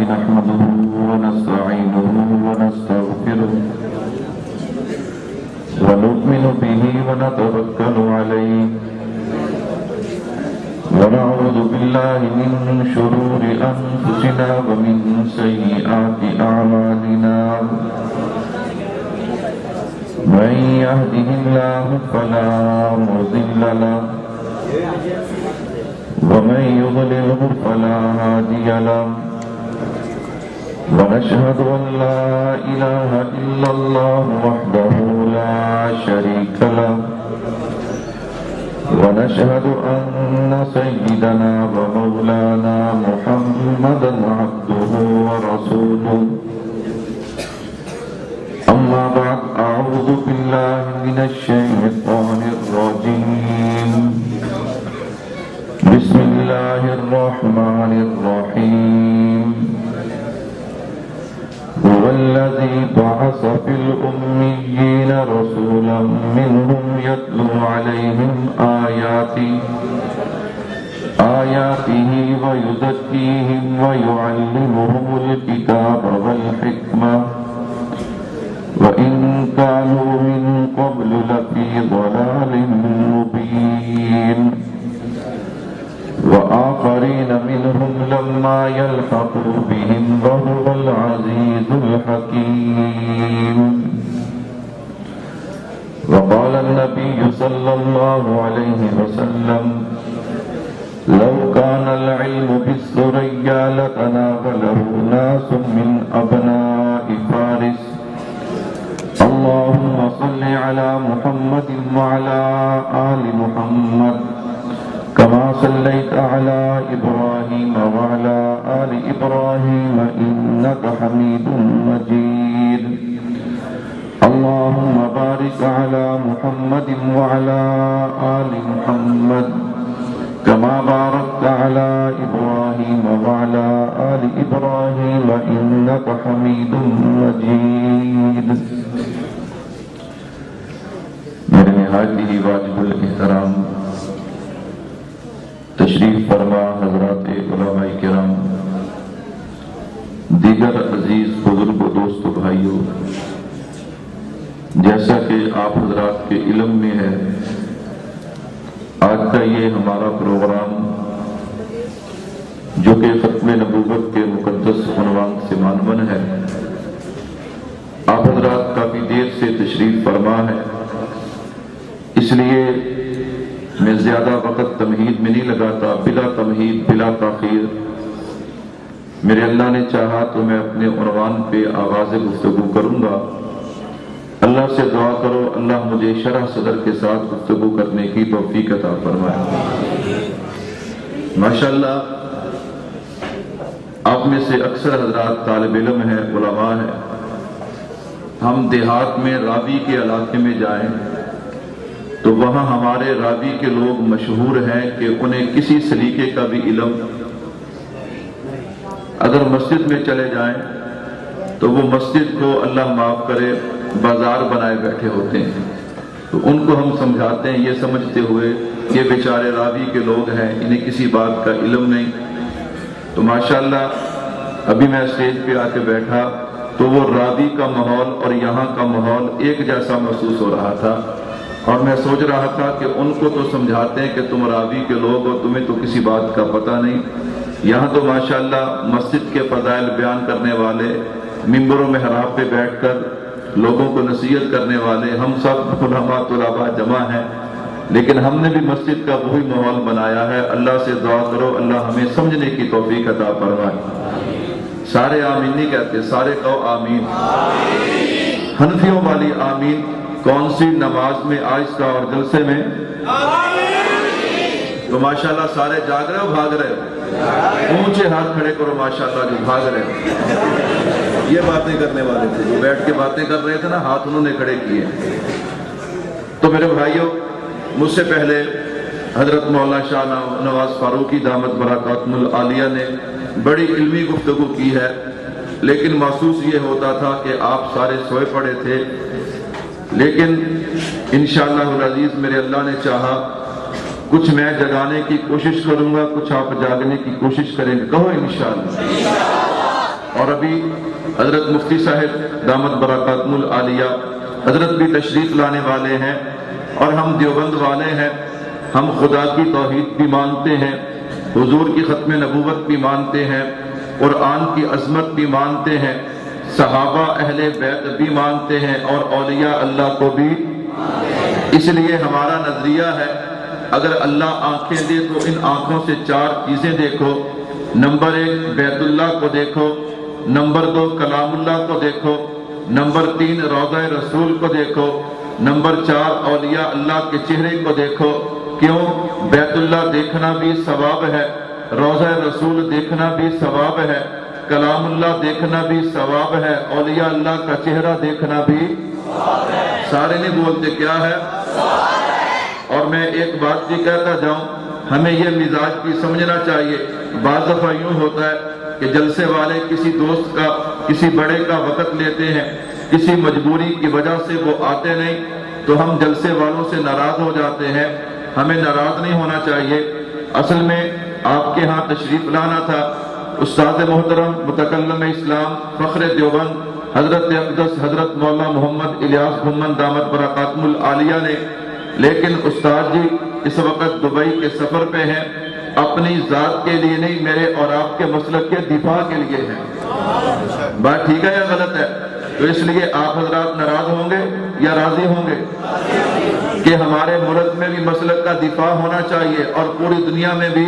نحمده ونستعينه ونستغفره ونؤمن به ونتوكل عليه ونعوذ بالله من شرور أنفسنا ومن سيئات أعمالنا من يهده الله فلا مضل له ومن يضلله فلا هادي له ونشهد أن لا إله إلا الله وحده لا شريك له ونشهد أن سيدنا ومولانا محمدا عبده ورسوله أما بعد أعوذ بالله من الشيطان الرجيم بسم الله الرحمن الرحيم هو الذي بعث في الأميين رسولا منهم يتلو عليهم آياته ويزكيهم ويعلمهم الكتاب والحكمة وإن كانوا من قبل لفي ضلال مبين وآخرين منهم لما يلحقوا بهم وهو العزيز الحكيم وقال النبي صلى الله عليه وسلم لو كان العلم بالثريا لتناوله ناس من أبناء فارس اللهم صل على محمد وعلى آل محمد كما صليت على إبراهيم وعلى آل إبراهيم إنك حميد مجيد اللهم بارك على محمد وعلى آل محمد كما باركت على إبراهيم وعلى آل إبراهيم إنك حميد مجيد میرے نہایت ہی واجب الاحترام تشریف فرما حضرات علماء کرام، دیگر عزیز بزرگ و دوست و بھائیوں، جیسا کہ آپ حضرات کے علم میں ہے، آج کا یہ ہمارا پروگرام جو کہ ختم نبوت کے مقدس عنوان سے معنون ہے، آپ حضرات کافی دیر سے تشریف فرما ہے، اس لیے میں زیادہ وقت تمہید میں نہیں لگاتا، بلا تمہید بلا تاخیر میرے اللہ نے چاہا تو میں اپنے عنوان پہ آغاز گفتگو کروں گا۔ اللہ سے دعا کرو اللہ مجھے شرح صدر کے ساتھ گفتگو کرنے کی توفیق عطا فرمائے۔ ماشاءاللہ آپ میں سے اکثر حضرات طالب علم ہیں، علماء ہیں، ہم دیہات میں راوی کے علاقے میں جائیں تو وہاں ہمارے راوی کے لوگ مشہور ہیں کہ انہیں کسی سلیقے کا بھی علم، اگر مسجد میں چلے جائیں تو وہ مسجد کو اللہ معاف کرے بازار بنائے بیٹھے ہوتے ہیں، تو ان کو ہم سمجھاتے ہیں یہ سمجھتے ہوئے کہ بیچارے راوی کے لوگ ہیں، انہیں کسی بات کا علم نہیں۔ تو ماشاءاللہ ابھی میں اسٹیج پہ آ کے بیٹھا تو وہ راوی کا ماحول اور یہاں کا ماحول ایک جیسا محسوس ہو رہا تھا، اور میں سوچ رہا تھا کہ ان کو تو سمجھاتے ہیں کہ تم راوی کے لوگ ہو، تمہیں تو کسی بات کا پتہ نہیں۔ یہاں تو ماشاءاللہ مسجد کے فضائل بیان کرنے والے، ممبر و محراب پہ بیٹھ کر لوگوں کو نصیحت کرنے والے، ہم سب علماء طلباء جمع ہیں، لیکن ہم نے بھی مسجد کا وہی ماحول بنایا ہے۔ اللہ سے دعا کرو اللہ ہمیں سمجھنے کی توفیق عطا فرمائے۔ سارے آمین نہیں کہتے، سارے کہو آمین۔ حنفیوں والی آمین کون سی؟ نماز میں آہستہ اور جلسے میں تو ماشاءاللہ سارے جاگ رہے ہو بھاگ رہے ہو؟ اونچے ہاتھ کھڑے کرو ماشاءاللہ جو بھاگ رہے ہو۔ یہ باتیں کرنے والے تھے جو بیٹھ کے باتیں کر رہے تھے نا، ہاتھ انہوں نے کھڑے کیے۔ تو میرے بھائیوں، مجھ سے پہلے حضرت مولانا شاہ نواز فاروقی دامت برکاتہم العالیہ نے بڑی علمی گفتگو کی ہے، لیکن محسوس یہ ہوتا تھا کہ آپ سارے سوئے پڑے تھے، لیکن انشاءاللہ العزیز میرے اللہ نے چاہا کچھ میں جگانے کی کوشش کروں گا، کچھ آپ جاگنے کی کوشش کریں گے، کہو انشاءاللہ۔ اور ابھی حضرت مفتی صاحب دامت برکاتہم العالیہ حضرت بھی تشریف لانے والے ہیں، اور ہم دیوبند والے ہیں، ہم خدا کی توحید بھی مانتے ہیں، حضور کی ختم نبوت بھی مانتے ہیں، قرآن کی عظمت بھی مانتے ہیں، صحابہ اہل بیت بھی مانتے ہیں، اور اولیاء اللہ کو بھی۔ اس لیے ہمارا نظریہ ہے اگر اللہ آنکھیں دے تو ان آنکھوں سے 4 چیزیں دیکھو۔ نمبر 1 بیت اللہ کو دیکھو، نمبر 2 کلام اللہ کو دیکھو، نمبر 3 روضہ رسول کو دیکھو، نمبر 4 اولیاء اللہ کے چہرے کو دیکھو۔ کیوں؟ بیت اللہ دیکھنا بھی ثواب ہے، روضہ رسول دیکھنا بھی ثواب ہے، کلام اللہ دیکھنا بھی ثواب ہے، اولیاء اللہ کا چہرہ دیکھنا بھی سارے نہیں بولتے کیا ہے؟ اور میں ایک بات بھی کہتا جاؤں، ہمیں یہ مزاج بھی سمجھنا چاہیے۔ بعض دفعہ یوں ہوتا ہے کہ جلسے والے کسی دوست کا، کسی بڑے کا وقت لیتے ہیں، کسی مجبوری کی وجہ سے وہ آتے نہیں تو ہم جلسے والوں سے ناراض ہو جاتے ہیں۔ ہمیں ناراض نہیں ہونا چاہیے۔ اصل میں آپ کے ہاں تشریف لانا تھا استاد محترم متکلم اسلام فخر دیوبند حضرت اقدس حضرت مولانا محمد الیاس گھمن دامت برکاتہم العالیہ نے، لیکن استاد جی اس وقت دبئی کے سفر پہ ہیں، اپنی ذات کے لیے نہیں، میرے اور آپ کے مسلک کے دفاع کے لیے ہیں۔ بات ٹھیک ہے یا غلط ہے؟ تو اس لیے آپ حضرات ناراض ہوں گے یا راضی ہوں گے کہ ہمارے ملک میں بھی مسلک کا دفاع ہونا چاہیے اور پوری دنیا میں بھی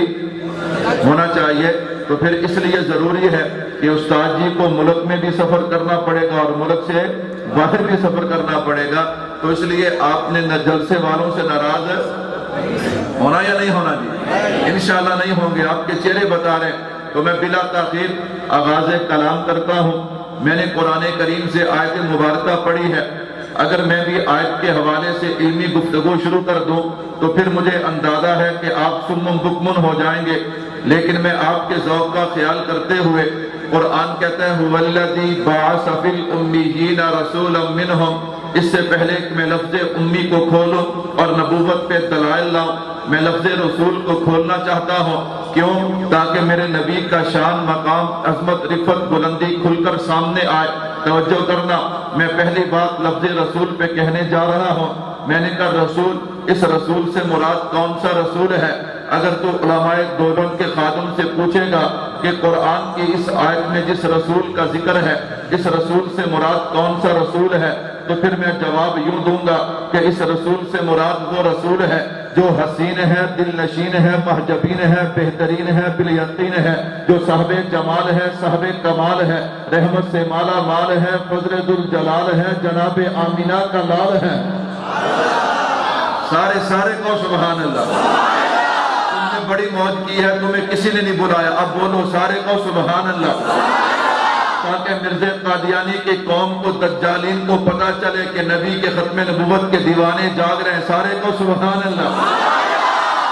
ہونا چاہیے؟ تو پھر اس لیے ضروری ہے کہ استاد جی کو ملک میں بھی سفر کرنا پڑے گا اور ملک سے باہر بھی سفر کرنا پڑے گا۔ تو اس لیے آپ نے جلسے والوں سے ناراض ہونا یا نہیں ہونا جی؟ انشاءاللہ نہیں ہوں گے، آپ کے چہرے بتا رہے ہیں۔ تو میں بلا تاخیر آغاز کلام کرتا ہوں۔ میں نے قرآن کریم سے آیت مبارکہ پڑھی ہے، اگر میں بھی آیت کے حوالے سے علمی گفتگو شروع کر دوں تو پھر مجھے اندازہ ہے کہ آپ سمن بکمن ہو جائیں گے، لیکن میں آپ کے ذوق کا خیال کرتے ہوئے، قرآن کہتا ہے هُوَ الَّذِي بَعَثَ فِي الْأُمِّيِّينَ رَسُولًا مِّنْهُمْ۔ اس سے پہلے کہ میں لفظ امی کو کھولوں اور نبوت پہ دلائل لاؤں، میں لفظ رسول کو کھولنا چاہتا ہوں۔ کیوں؟ تاکہ میرے نبی کا شان، مقام، عظمت، رفت، بلندی کھل کر سامنے آئے۔ توجہ کرنا، میں پہلی بات لفظ رسول پہ کہنے جا رہا ہوں۔ میں نے کہا رسول، اس رسول سے مراد کون سا رسول ہے؟ اگر تو علماء دیوبند کے خادم سے پوچھے گا کہ قرآن کی اس آیت میں جس رسول کا ذکر ہے، اس رسول سے مراد کون سا رسول ہے، تو پھر میں جواب یوں دوں گا کہ اس رسول سے مراد وہ رسول ہے جو حسین ہے، دل نشین ہے، محجبین ہے، بہترین ہے، بالیقین ہے، جو صاحب جمال ہے، صاحب کمال ہے، رحمت سے مالا مال ہے، فضل ذوالجلال ہے، جناب آمینہ کا لال ہے۔ سارے کو سبحان اللہ۔ تم نے بڑی موج کی ہے، تمہیں کسی نے نہیں بلایا، اب بولو سارے کو سبحان اللہ، تاکہ مرزا قادیانی کی قوم کو، دجالین کو پتا چلے کہ نبی کے ختم نبوت کے دیوانے جاگ رہے ہیں۔ سارے کو سبحان اللہ۔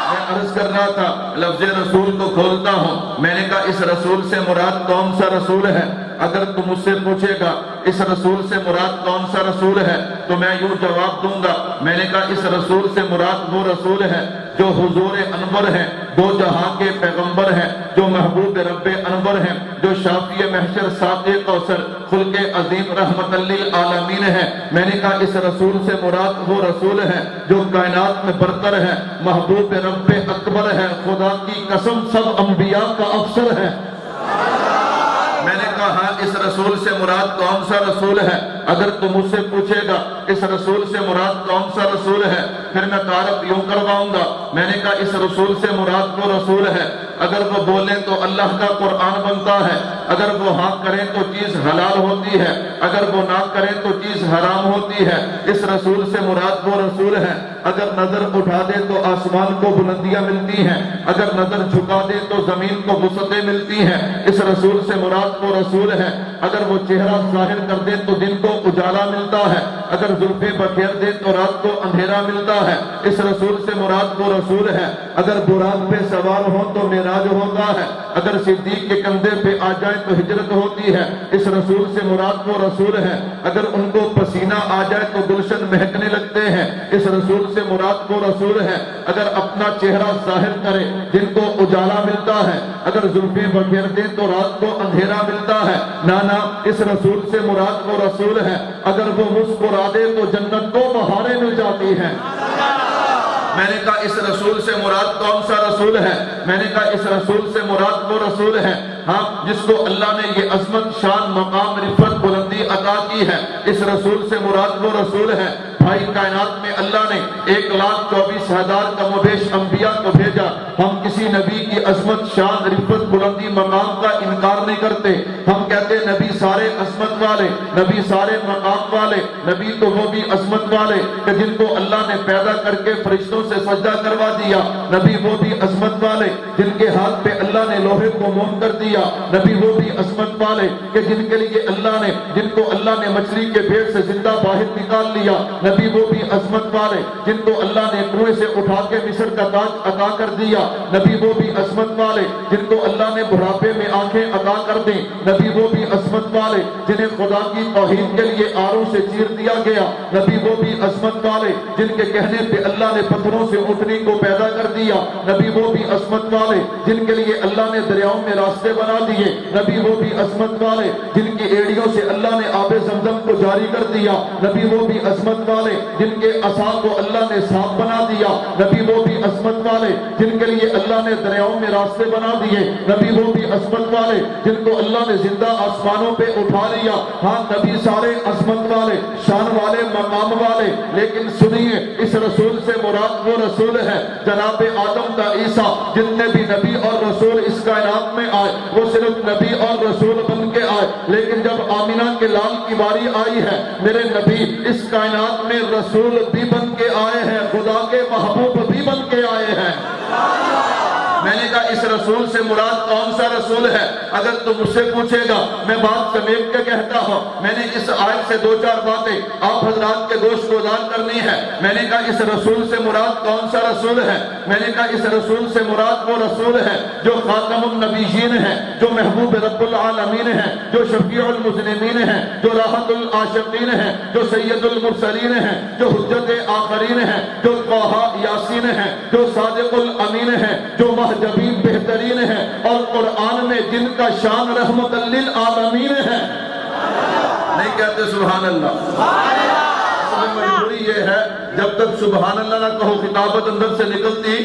میں عرض کر رہا تھا لفظ رسول کو کھولتا ہوں۔ میں نے کہا اس رسول سے مراد کون سا رسول ہے؟ اگر تم مجھ سے پوچھے گا اس رسول سے مراد کون سا رسول ہے تو میں یوں جواب دوں گا، میں نے کہا اس رسول سے مراد وہ رسول ہے جو حضور انور ہیں، دو جہاں کے پیغمبر ہیں، جو محبوب رب انور ہیں، جو شافی محشر، ساقی کوثر، خلق عظیم، رحمت للعالمین ہے۔ میں نے کہا اس رسول سے مراد وہ رسول ہے جو کائنات میں برتر ہے، محبوب رب اکبر ہے، خدا کی قسم سب انبیاء کا افسر ہے۔ میں نے کہا ہاں اس رسول سے مراد کون سا رسول ہے؟ اگر تم مجھ سے پوچھے گا اس رسول سے مراد کون سا رسول ہے، پھر میں تعارف یوں کرواؤں گا۔ میں نے کہا اس رسول سے مراد وہ رسول ہے، اگر وہ بولیں تو اللہ کا قرآن بنتا ہے، اگر وہ ہاں کریں تو چیز حلال ہوتی ہے، اگر وہ نہ کریں تو چیز حرام ہوتی ہے۔ اس رسول سے مراد وہ رسول ہے اگر نظر اٹھا دے تو آسمان کو بلندیاں ملتی ہیں، اگر نظر جھکا دے تو زمین کو وسعتیں ملتی ہیں۔ اس رسول سے مراد وہ رسول ہے اگر وہ چہرہ ظاہر کر دے تو دن کو اجالا ملتا ہے، اگر زلفیں بکھیر دے تو رات کو اندھیرا ملتا ہے۔ اس رسول سے مراد وہ رسول ہے، اگر براق پہ سوار ہو تو معراج ہوتا ہے، اگر صدیق کے کندھے پہ آ جائے تو ہجرت ہوتی ہے۔ اس رسول سے مراد وہ رسول ہے، اگر ان کو پسینہ آ جائے تو گلشن مہکنے لگتے ہیں۔ اس رسول سے مراد وہ رسول ہے، اگر اپنا چہرہ ظاہر کرے جن کو اجالا ملتا ہے، اگر زلفیں بکھیر دے تو رات کو اندھیرا ملتا ہے۔ نانا اس رسول سے مراد وہ رسول ہے، اگر وہ مسکرا دے تو جنت کو بہاریں مل جاتی ہیں۔ میں نے کہا اس رسول سے مراد کون سا رسول ہے؟ میں نے کہا اس رسول سے مراد وہ رسول ہے ہاں جس کو اللہ نے یہ عظمت، شان، مقام، رفعت، بلندی عطا کی ہے۔ اس رسول سے مراد وہ رسول ہے۔ بھائی کائنات میں اللہ نے 1,24,000 کم و بیش انبیاء کو بھیجا، ہم کسی نبی کی عظمت، شان، رفعت، بلندی، مقام کا انکار نہیں کرتے۔ ہم کہتے نبی سارے عظمت والے، نبی سارے مقام والے، نبی تو وہ بھی عظمت والے کہ جن کو اللہ نے پیدا کر کے فرشتوں سے سجدہ کروا دیا، نبی وہ بھی عظمت والے جن کے ہاتھ پہ اللہ نے لوہے کو موم کر دیا، نبی وہ بھی عظمت والے کہ جن کے لیے اللہ نے، جن کو اللہ نے مچھلی کے پیٹ سے زندہ باہر نکال لیا، نبی وہ بھی عظمت والے جن کو اللہ نے کنویں سے اٹھا کے مصر کا تاج عطا کر دیا، نبی وہ بھی عظمت والے جن کو اللہ نے بڑھاپے میں آنکھیں عطا کر دیں، نبی وہ بھی عظمت والے جنہیں خدا کی توحید کے لیے آروں سے چیر دیا گیا، نبی وہ بھی عظمت والے جن کے کہنے پہ اللہ نے پتھروں سے اونٹنی کو پیدا کر دیا، نبی وہ بھی عظمت والے جن کے لیے اللہ نے دریاؤں میں راستے بنا دیے، نبی وہ بھی عظمت والے جن کی ایڑیوں سے اللہ نے آب زمزم کو جاری کر دیا، نبی وہ بھی عظمت والے جن کے عصا کو اللہ نے سانپ بنا دیا، نبی وہ بھی عظمت والے جن کے لیے اللہ نے دریاؤں میں راستے بنا دیے، نبی وہ بھی عظمت والے جن کو اللہ نے زندہ آسمانوں پہ اٹھا لیا۔ ہاں نبی سارے عظمت والے، شان والے، مقام والے، لیکن سنیے اس رسول سے مراد وہ رسول ہے جناب آدم کا عیسیٰ، جتنے بھی نبی اور رسول اس کائنات میں آئے وہ صرف نبی اور رسول بن کے آئے، لیکن جب آمینہ کے لال کی باری آئی ہے میرے نبی اس کائنات میں رسول بھی بن کے آئے ہیں، خدا کے محبوب بھی بن کے آئے ہیں۔ میں نے کہا اس رسول سے مراد کون سا رسول ہے؟ اگر تم مجھ سے پوچھے گا میں بات سمیٹ کے کہتا ہوں، میں نے اس آیت سے 2-4 باتیں آپ حضرات کے گوش گزار کرنی ہے۔ میں نے کہا اس رسول سے مراد کون سا رسول ہے؟ میں نے کہا اس رسول سے مراد وہ رسول ہے جو خاتم النبیین ہے، جو محبوب رب العالمین ہے، جو شفیع المذنبین ہے، جو راحت العاشقین ہے، جو سید المرسلین ہے، جو حجت آخرین ہے، جو طٰہٰ یاسین ہے، جو صادق الامین ہے، جو مہجبین بہترین ہے، اور قرآن میں جن کا شان رحمت للعالمین ہے۔ نہیں کہتے سبحان اللہ؟ مجبوری یہ ہے جب تک سبحان اللہ نہ کہو خطابت اندر سے نکلتی،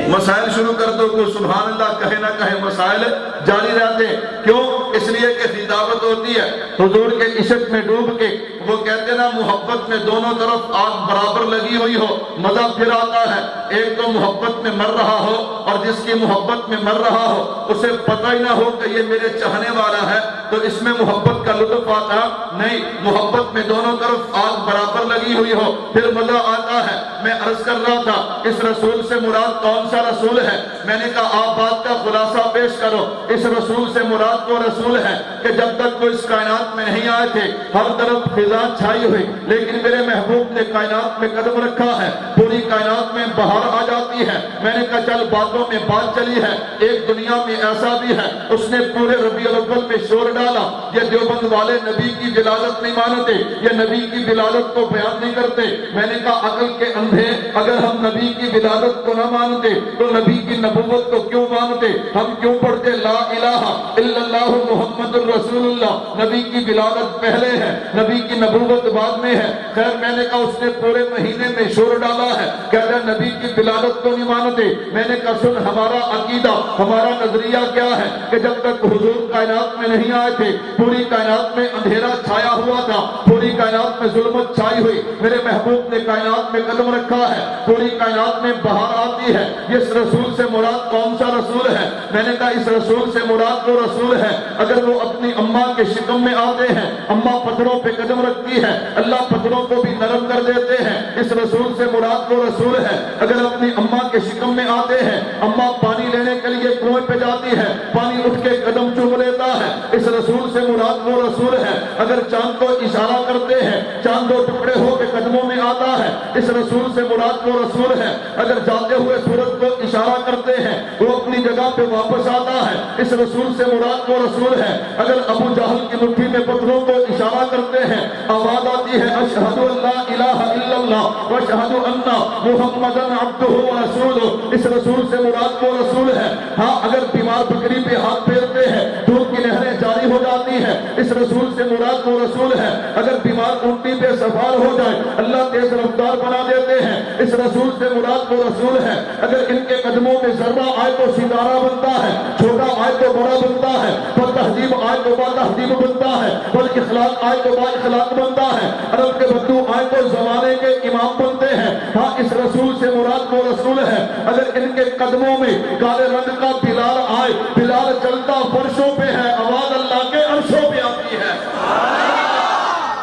مسائل شروع کر دو کوئی سبحان اللہ کہے نہ کہے مسائل جاری رہتے ہیں۔ کیوں؟ اس لیے کہ خطابت ہوتی ہے حضور کے عشق میں ڈوب کے، وہ کہتے نا محبت میں دونوں طرف آگ برابر لگی ہوئی ہو مزہ پھر آتا ہے۔ ایک تو محبت میں مر رہا ہو اور جس کی محبت میں مر رہا ہو اسے پتہ ہی نہ ہو کہ یہ میرے چاہنے والا ہے تو اس میں محبت کا لطف آتا نہیں، محبت میں دونوں طرف آگ برابر لگی ہوئی ہو پھر مزہ آتا ہے۔ میں عرض کر رہا تھا اس رسول سے مراد کون سا رسول ہے؟ میں نے کہا آپ بات کا خلاصہ پیش کرو۔ اس رسول سے مراد وہ رسول ہے کہ جب تک وہ اس کائنات میں نہیں آئے تھے ہر طرف خزاں چھائی ہوئی، لیکن میرے محبوب نے کائنات میں قدم رکھا ہے، پوری کائنات میں بہار آ جاتی ہے۔ میں نے کہا چل باتوں میں بات چلی ہے، ایک دنیا میں ایسا بھی ہے اس نے پورے ربیع الاول میں شور ڈالا یہ دیوبند والے نبی کی ولادت نہیں مانتے، یہ نبی کی ولادت کو بیان نہیں کرتے۔ میں نے کہا عقل کے اندھے اگر ہم نبی کی ولادت کو نہ مانتے تو نبی کی نبوت کو کیوں مانتے؟ ہم کیوں پڑھتے لا الہ الا اللہ محمد الرسول اللہ؟ نبی کی ولادت پہلے ہے، نبی کی نبوت بعد میں ہے۔ خیر میں نے کہا اس نے پورے مہینے میں شور ڈالا ہے، کہتا ہے نبی کی ولادت کو نہیں مانتے۔ میں نے کہا سن ہمارا عقیدہ، ہمارا نظریہ کیا ہے کہ جب تک حضور کائنات میں نہیں آئے تھے پوری کائنات میں اندھیرا چھایا ہوا تھا، پوری کائنات میں ظلمت چھائی ہوئی، میرے محبوب نے کائنات میں قدم رکھا ہے، پوری کائنات میں بہار آتی ہے۔ اس رسول سے مراد کون سا رسول ہے؟ میں نے کہا اس رسول سے مراد وہ رسول ہے اگر وہ اپنی اماں کے شکم میں آتے ہیں، اماں پتھروں پہ قدم رکھتی ہے، اللہ پتھروں کو بھی نرم کر دیتے ہیں۔ اس رسول سے مراد وہ رسول ہے اگر اپنی اماں ماں کے شکم میں آتے ہیں، اماں پانی لینے کے لیے کنویں پہ جاتی ہے، پانی اٹھ کے قدم چوم لیتا ہے، اس رسول سے مراد وہ رسول ہے۔ اگر چاند کو اشارہ کرتے ہیں، چاند دو ٹکڑے ہو کے قدموں میں آتا ہے، اس رسول سے مراد وہ رسول ہے۔ اگر جاتے ہوئے سورج کو اشارہ کرتے ہیں، وہ اپنی جگہ پہ واپس آتا ہے، اس رسول سے مراد وہ رسول ہے۔ اگر ابو جہل کی مٹھی میں پتھروں کو اشارہ کرتے ہیں، آواز آتی ہے اشہد ان لا الہ الا اللہ واشہد ان محمدن عبدہ ورسولہ، اس رسول سے مراد وہ رسول ہے۔ ہاں اگر بیمار بکری پہ ہاتھ پھیرتے ہیں، دودھ کی نہریں جاری ہو جاتی ہیں، اس رسول سے مراد وہ رسول ہے۔ اگر بیمار اونٹنی پہ سوار ہو جائے، اللہ تیز رفتار بنا دیتے ہیں، اس رسول سے مراد وہ رسول ہے۔ اگر ان کے قدموں میں ذرہ آئے تو ستارہ بنتا ہے، چھوٹا آئے تو بڑا بنتا ہے، بد تہذیب آئے تو با تہذیب بنتا ہے، بد اخلاق آئے تو با اخلاق بنتا ہے، عرب کے بدو آئے تو زمانے کے امام بنتے ہیں۔ ہاں اس رسول سے مراد وہ رسول ہے۔ اگر ان کے قدموں میں کالے رنگ کا بلال آئے، بلال چلتا فرشوں پہ ہے، آواز اللہ کے عرشوں پہ آتی ہے۔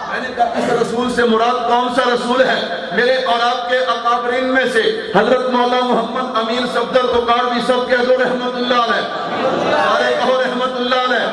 میں نے کہا اس رسول سے مراد کون سا رسول ہے؟ میرے اور آپ کے اکابرین میں سے حضرت مولانا محمد امین صفدر اکاڑوی صاحب کہہ دو رحمت اللہ علیہ، سارے کہو رحمت اللہ علیہ۔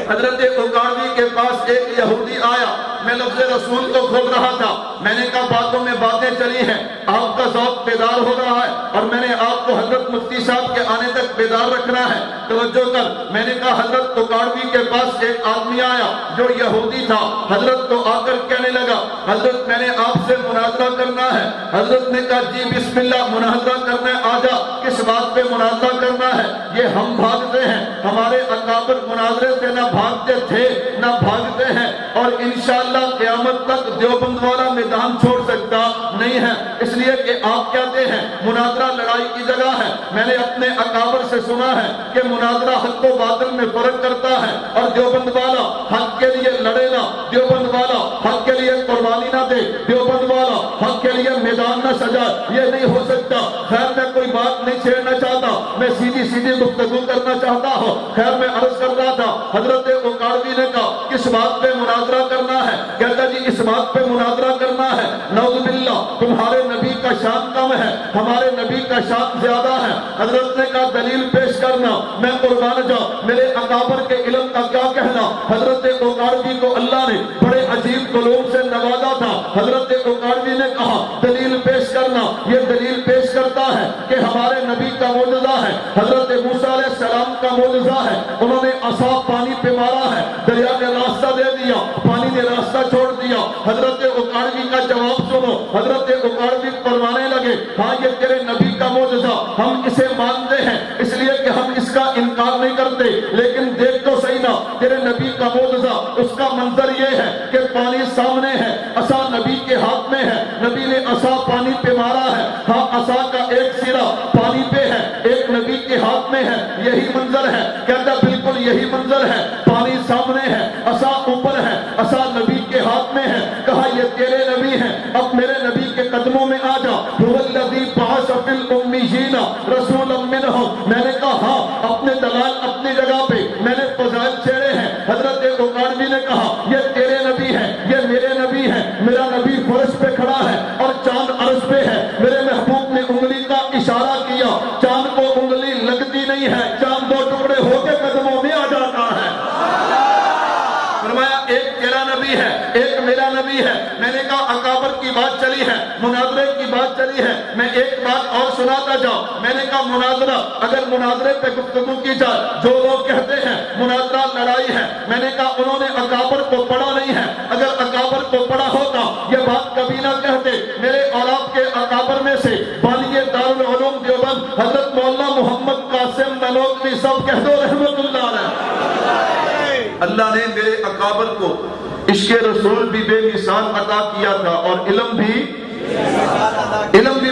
حضرت اکاڑوی کے پاس ایک یہودی آیا، میں لفظ رسول کو کھول رہا تھا، میں نے کہا باتوں میں باتیں چلی ہیں، آپ کا ذوق بیدار ہو رہا ہے اور میں نے آپ کو حضرت مفتی صاحب کے آنے تک بیدار رکھنا ہے، توجہ کر۔ میں نے کہا حضرت اکاڑوی کے پاس ایک آدمی آیا جو یہودی تھا، حضرت تو آ کر کہنے لگا حضرت میں نے آپ سے مناظرہ کرنا ہے۔ حضرت نے کہا جی بسم اللہ، مناظرہ کرنا ہے، آجا، کس بات پہ مناظرہ کرنا ہے؟ یہ ہم بھاگتے ہیں، ہمارے اکابر مناظرے سے نہ بھاگتے تھے نہ بھاگتے ہیں، اور انشاءاللہ قیامت تک دیوبند والا میدان چھوڑ سکتا نہیں ہے، اس لیے کہ آپ کہتے ہیں مناظرہ لڑائی کی جگہ ہے۔ میں نے اپنے اکابر سے سنا ہے کہ مناظرہ حق و باطل میں فرق کرتا ہے، اور دیوبند والا حق کے لیے لڑے نا، دیوبند والا حق کے لیے قربانی نہ دے، دیوبند والا حق کے لیے میدان نہ سجائے، یہ نہیں ہو سکتا۔ خیر میں کوئی بات نہیں چھیڑنا چاہتا، میں سیدھی سیدھی گفتگو کرنا چاہتا ہوں۔ خیر میں عرض کر رہا تھا، حضرت اکاڑوی نے کہا کس بات پہ مناظرہ کرنا ہے؟ کہتا جی اس بات پہ مناظرہ کرنا ہے، نعوذ باللہ تمہارے نبی کا شان کم ہے، ہمارے نبی کا شان زیادہ ہے۔ حضرت نے کہا دلیل پیش کرنا، میں قربان جاؤں، میرے اکابر کے علم کا کیا کہنا۔ حضرت اکاڑوی کو اللہ نے بڑے عجیب علوم سے نوازا تھا۔ حضرت اکاڑوی نے کہا دلیل پیش کرنا، یہ دلیل پیش کرتا ہے کہ ہمارے نبی کا معجزہ ہے، حضرت موسیٰ علیہ السلام کا معجزہ ہے، انہوں نے عصا پانی پہ مارا ہے، دریا نے راستہ دے دیا، پانی نے راستہ چھوڑ دیا۔ حضرت اکاڑوی کا جواب سنو، حضرت اکاڑوی فرمانے لگے ہاں یہ تیرے نبی کا معجزہ، ہم اسے مانتے ہیں اس لیے کہ ہم اس کا انکار نہیں کرتے، لیکن دیکھ تو صحیح نا تیرے نبی کا معجزہ، اس کا منظر یہ ہے کہ پانی سامنے ہے، عصا نبی کے ہاتھ میں ہے، نبی نے عصا پانی پہ مارا ہے، ہاں عصا کا ایک سرا پانی پہ ہے، ایک نبی کے ہاتھ میں ہے، یہی منظر ہے۔ کہتا بالکل یہی منظر ہے، پانی سامنے ہے، عصا اوپر ہے، عصا نبی کے ہاتھ میں ہے۔ کہا یہ تیرے نبی ہیں، اب میرے نبی کے قدموں میں آ جا، هو الذی بعث فی الامیین رسولا منہم۔ میں نے کہا ہاں اپنے دلال اپنی جگہ پہ، میں نے فضائل چھیڑے ہیں۔ حضرت اکاڑوی نے کہا یہ تیرے نبی ہیں، یہ میرے نبی ہیں، میرا نبی فرش پہ کھڑا ہے اور چاند عرش پہ ہے، میرے محبوب نے انگلی کا اشارہ کیا، چاند کو انگلی لگتی نہیں ہے، چاند دو ٹکڑے ہو کے قدموں میں آ جاتا ہے۔ فرمایا ایک تیرا نبی ہے، ایک میرا نبی ہے۔ میں نے کہا اکابر کی بات چلی ہے، مناظرے کی بات چلی ہے، میں ایک بات اور سناتا جاؤں۔ میں نے کہا مناظرہ، اگر مناظرے پہ گفتگو کی جائے، جو لوگ کہتے ہیں مناظرہ لڑائی ہے، میں نے کہا انہوں نے اکابر کو پڑھا نہیں ہے، اگر اکابر کو پڑھا ہوتا یہ بات کبھی نہ کہتے۔ میرے اور آپ کے اکابر میں سے بانی دارالعلوم دیوبند حضرت مولانا محمد قاسم نانوتوی صاحب کہہ دو رحمت اللہ علیہ۔ اللہ نے میرے اکابر کو عشق رسول بھی بے مثال عطا کیا تھا اور علم بھی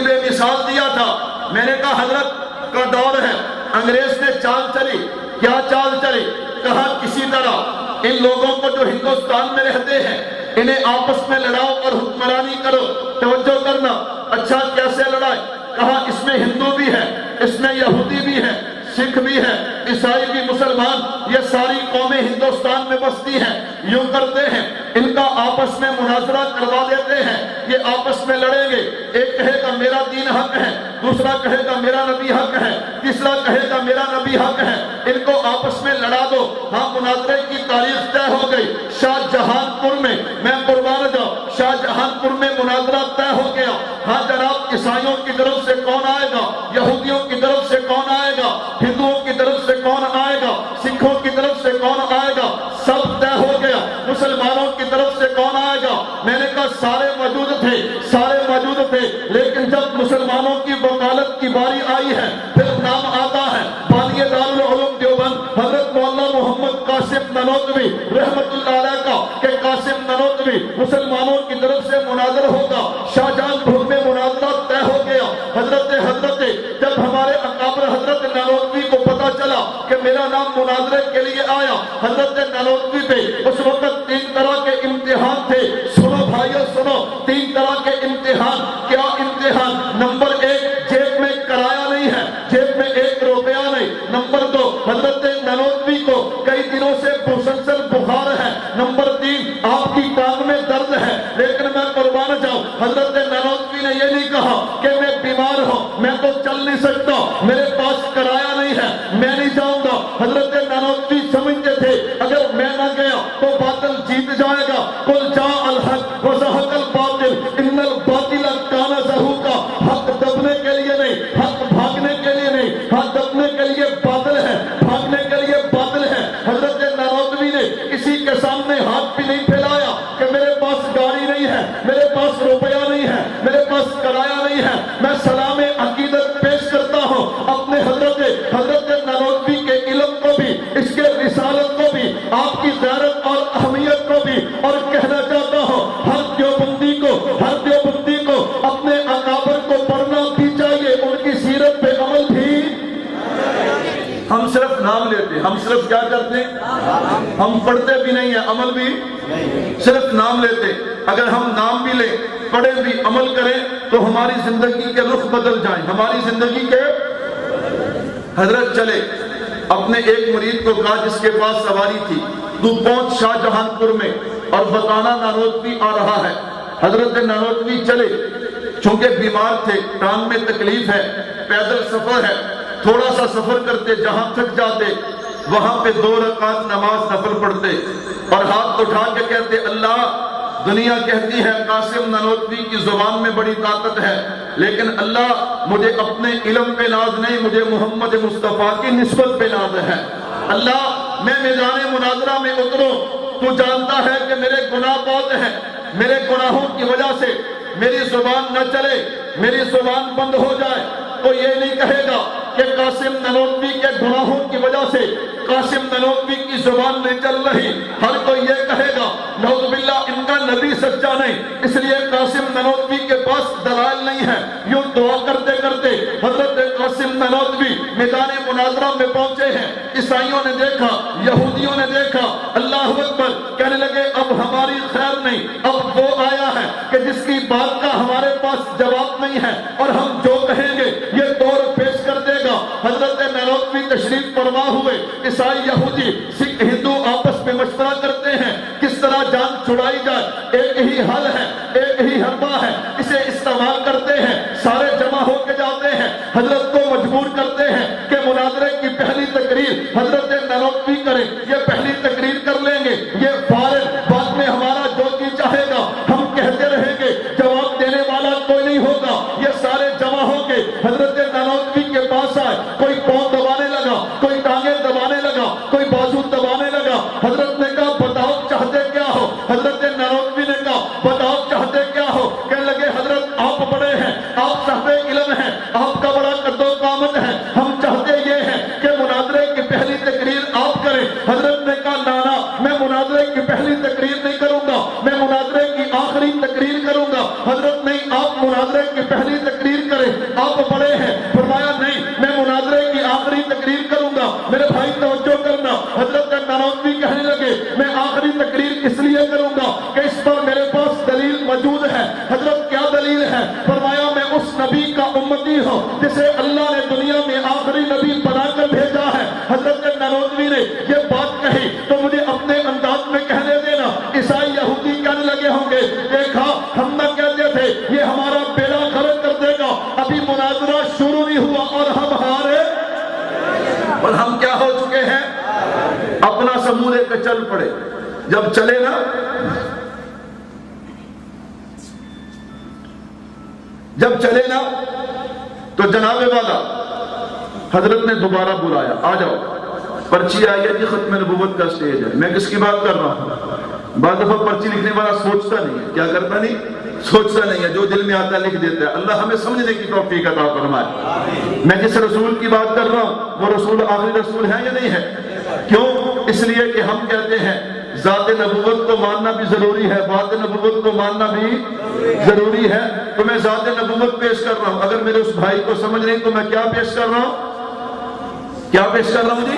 بے مثال دیا تھا۔ میں نے کہا حضرت کا دور ہے، انگریز نے چال چلی، کیا چال چلی؟ کہا کسی طرح ان لوگوں کو جو ہندوستان میں رہتے ہیں انہیں آپس میں لڑاؤ اور حکمرانی کرو۔ توجہ کرنا، اچھا کیسے لڑائے؟ کہا اس میں ہندو بھی ہے، اس میں یہودی بھی ہے، سکھ بھی ہے، عیسائی بھی، مسلمان، یہ ساری قومیں ہندوستان میں بستی ہیں۔ یوں کرتے ہیں ان کا آپس میں مناظرہ کروا دیتے ہیں، یہ آپس میں لڑیں گے، ایک کہے گا میرا دین حق ہے، دوسرا کہے گا میرا نبی حق ہے، تیسرا کہے گا میرا نبی حق ہے، ان کو آپس میں لڑا دو۔ ہاں مناظرے کی تاریخ طے ہو گئی شاہ جہان پور میں، میں قربان جاؤں شاہ جہان پور میں مناظرہ طے ہو گیا۔ ہاں جناب، عیسائیوں کی طرف سے کون آئے گا، یہودیوں کی طرف سے کون آئے گا، ہندوؤں کی طرف سے کون آئے گا، سکھوں کی طرف سے کون آئے گا، سب طے ہو گیا۔ مسلمانوں کی طرف سے کون آئے گا؟ میں نے کہا سارے موجود تھے، سارے موجود تھے، لیکن جب مسلمانوں کی وکالت کی باری آئی ہے پھر نام آتا ہے بانی دارالعلوم دیوبند حضرت مولانا محمد قاسم نانوتوی رحمت اللہ علیہ کا، کہ قاسم نانوتوی مسلمانوں کی طرف سے مناظر ہوگا۔ شاہجہان پور میں مناظرہ طے ہو گیا۔ حضرت جب ہمارے اکابر حضرت نانوتوی کو پتا چلا کہ میرا نام مناظرے کے لیے آیا، حضرت نانوتوی پہ اس وقت 3 طرح کے امتحان تھے۔ سنو بھائیو سنو، 3 طرح کے امتحان۔ کیا امتحان؟ نمبر 1، جیب میں کرایہ نہیں ہے، جیب میں 1 روپیہ نہیں۔ نمبر 2، حضرت نانوتوی کو کئی دنوں سے مسلسل بخار ہے۔ نمبر 3، آپ کی ٹانگ میں درد ہے۔ لیکن میں قربان جاؤں، حضرت نانوتوی نے یہ نہیں کہا کہ میں بیمار ہوں، میں تو چل نہیں سکتا، میرے پاس کرایہ نہیں ہے، میں نہیں جاؤں گا۔ حضرت نانوتوی سمجھتے تھے اگر میں نہ گیا تو باطل جیت جائے گا۔ قل جاء الحق وزهق الباطل ان الباطل کان زہوقا۔ حق دبنے کے لیے نہیں، حق بھاگنے کے لیے نہیں، حق دبنے کے لیے باطل ہے، بھاگنے کے لیے باطل ہے۔ حضرت نانوتوی نے کسی کے سامنے ہاتھ بھی نہیں پھیلایا کہ میرے پاس گاڑی نہیں ہے، میرے پاس روپیہ نہیں ہے، میرے پاس کرایہ نہیں ہے۔ میں سلام عقیدت پیش کرتا ہوں اپنے حضرت نانوتوی کے علم کو بھی، اس کے رسالت کو بھی، آپ کی غیرت اور اہمیت کو بھی، اور کہنا چاہتا ہوں ہر دیوبندی کو اپنے اکابر کو پڑھنا بھی چاہیے، ان کی سیرت پہ عمل بھی۔ ہم صرف نام لیتے، ہم صرف کیا کرتے ہیں؟ ہم پڑھتے بھی نہیں ہیں، عمل بھی صرف نام لیتے۔ اگر ہم نام بھی لیں، پڑھیں بھی، عمل کریں تو ہماری زندگی کے رخ بدل جائیں، ہماری زندگی کے۔ حضرت چلے، اپنے ایک مرید کو کہا جس کے پاس سواری تھی، تو پہنچ شاہ جہان پور میں اور بتانا نانوتوی آ رہا ہے۔ حضرت نانوتوی چلے، چونکہ بیمار تھے، ٹانگ میں تکلیف ہے، پیدل سفر ہے، تھوڑا سا سفر کرتے، جہاں تھک جاتے وہاں پہ 2 رکعت نماز نفل پڑھتے اور ہاتھ اٹھا کے کہتے اللہ، دنیا کہتی ہے قاسم نانوتوی کی زبان میں بڑی طاقت ہے، لیکن اللہ مجھے اپنے علم پہ ناز نہیں، مجھے محمد مصطفیٰ کی نسبت پہ ناز ہے۔ اللہ میں میدان مناظرہ میں اتروں، تو جانتا ہے کہ میرے گناہ بہت ہیں، میرے گناہوں کی وجہ سے میری زبان نہ چلے، میری زبان بند ہو جائے، تو یہ نہیں کہے گا کہ قاسم نانوتوی کے گناہوں کی وجہ سے قاسم نانوتوی کی زبان نہیں چل رہی۔ ہر کوئی یہ کہے گا نعوذ باللہ ان کا نبی سچا نہیں، اس لیے قاسم نانوتوی کے پاس دلائل نہیں ہے۔ یوں دعا کرتے کرتے حضرت قاسم نانوتوی میدان مناظرہ میں پہنچے ہیں۔ عیسائیوں نے دیکھا، یہودیوں نے دیکھا، اللہ اکبر، کہنے لگے اب ہماری خیر نہیں، اب وہ آیا ہے کہ جس کی بات کا ہمارے پاس جواب نہیں ہے، اور ہم جو کہیں گے یہ دور پیش کر دے گا۔ حضرت نانوتوی تشریف فرما ہوئے، عیسائی یہودی سکھ ہندو آپس میں مشورہ کرتے ہیں کس طرح جان چھڑائی جائے۔ ایک ہی حل ہے، ایک ہی حربہ ہے، اسے استعمال کرتے ہیں، سارے جمع ہو کے جاتے ہیں، حضرت کو مجبور کرتے ہیں کہ مناظرے کی پہلی تقریر حضرت نانوتوی کریں۔ یہ پہلی تقریر کر لیں گے، یہ فارغ، بعد میں ہمارا جو جی چاہے گا ہم کہتے رہیں گے، جواب دینے والا کوئی نہیں ہوگا۔ یہ سارے جمع ہو کے حضرت نانوتوی کے پاس آئے، کوئی پاؤں دبانے لگا، کوئی ٹانگیں دبانے لگا، کوئی بازو دبانے لگا۔ حضرت نے کہا بتاؤ چاہتے کیا ہو؟ حضرت نانوتوی نے کہا بتاؤ چاہتے کیا ہو؟ کہنے لگے حضرت آپ بڑے ہیں، آپ صاحب علم ہیں، آپ کا بڑا قد و قامت ہے، ہم چاہتے یہ ہیں کہ مناظرے کی پہلی تقریر آپ کریں۔ حضرت نے کہا نانا، میں مناظرے کی پہلی تقریر نہیں کروں گا، میں مناظرے کی آخری تقریر کروں گا۔ حضرت نہیں، آپ مناظرے کی پہلی تقریر کریں، آپ بڑے ہیں۔ فرمایا نہیں، میں مناظرے کی آخری تقریر کروں گا۔ میرے بھائی توجہ کرنا، حضرت نانوتوی کہنے لگے میں آخری تقریر اس لیے کروں گا کہ اس پر میرے پاس دلیل موجود ہے۔ حضرت کیا دلیل ہے؟ فرمایا میں اس نبی کا امتی ہوں جسے اللہ نے دنیا میں آخری نبی بنا کر بھیجا ہے۔ حضرت نانوتوی نے یہ بات کہی تو مجھے اپنے انداز میں کہنے دینا، عیسائی یہودی مناظرہ شروع نہیں ہوا اور ہم ہارے، اور ہم کیا ہو چکے ہیں؟ اپنا سمو لے کے چل پڑے۔ جب چلے نا، جب چلے نا تو جناب والا حضرت نے دوبارہ بلایا، آ جاؤ، پرچی آئی ہے جی، ختم نبوت کا سٹیج ہے۔ میں کس کی بات کر رہا ہوں؟ بعض دفعہ پرچی لکھنے والا سوچتا نہیں ہے، کیا کرتا نہیں؟ سوچتا نہیں ہے، جو دل میں آتا ہے لکھ دیتا ہے۔ اللہ ہمیں سمجھنے کی توفیق عطا فرمائے۔ میں جس رسول کی بات کر رہا ہوں وہ رسول آخری رسول ہے یا نہیں ہے؟ کیوں؟ اس لیے کہ ہم کہتے ہیں ذات نبوت کو ماننا بھی ضروری ہے، بات نبوت کو ماننا بھی ضروری ہے۔ تو میں ذات نبوت پیش کر رہا ہوں، اگر میرے اس بھائی کو سمجھ نہیں تو میں کیا پیش کر رہا ہوں؟ کیا پیش کر رہا ہوں جی؟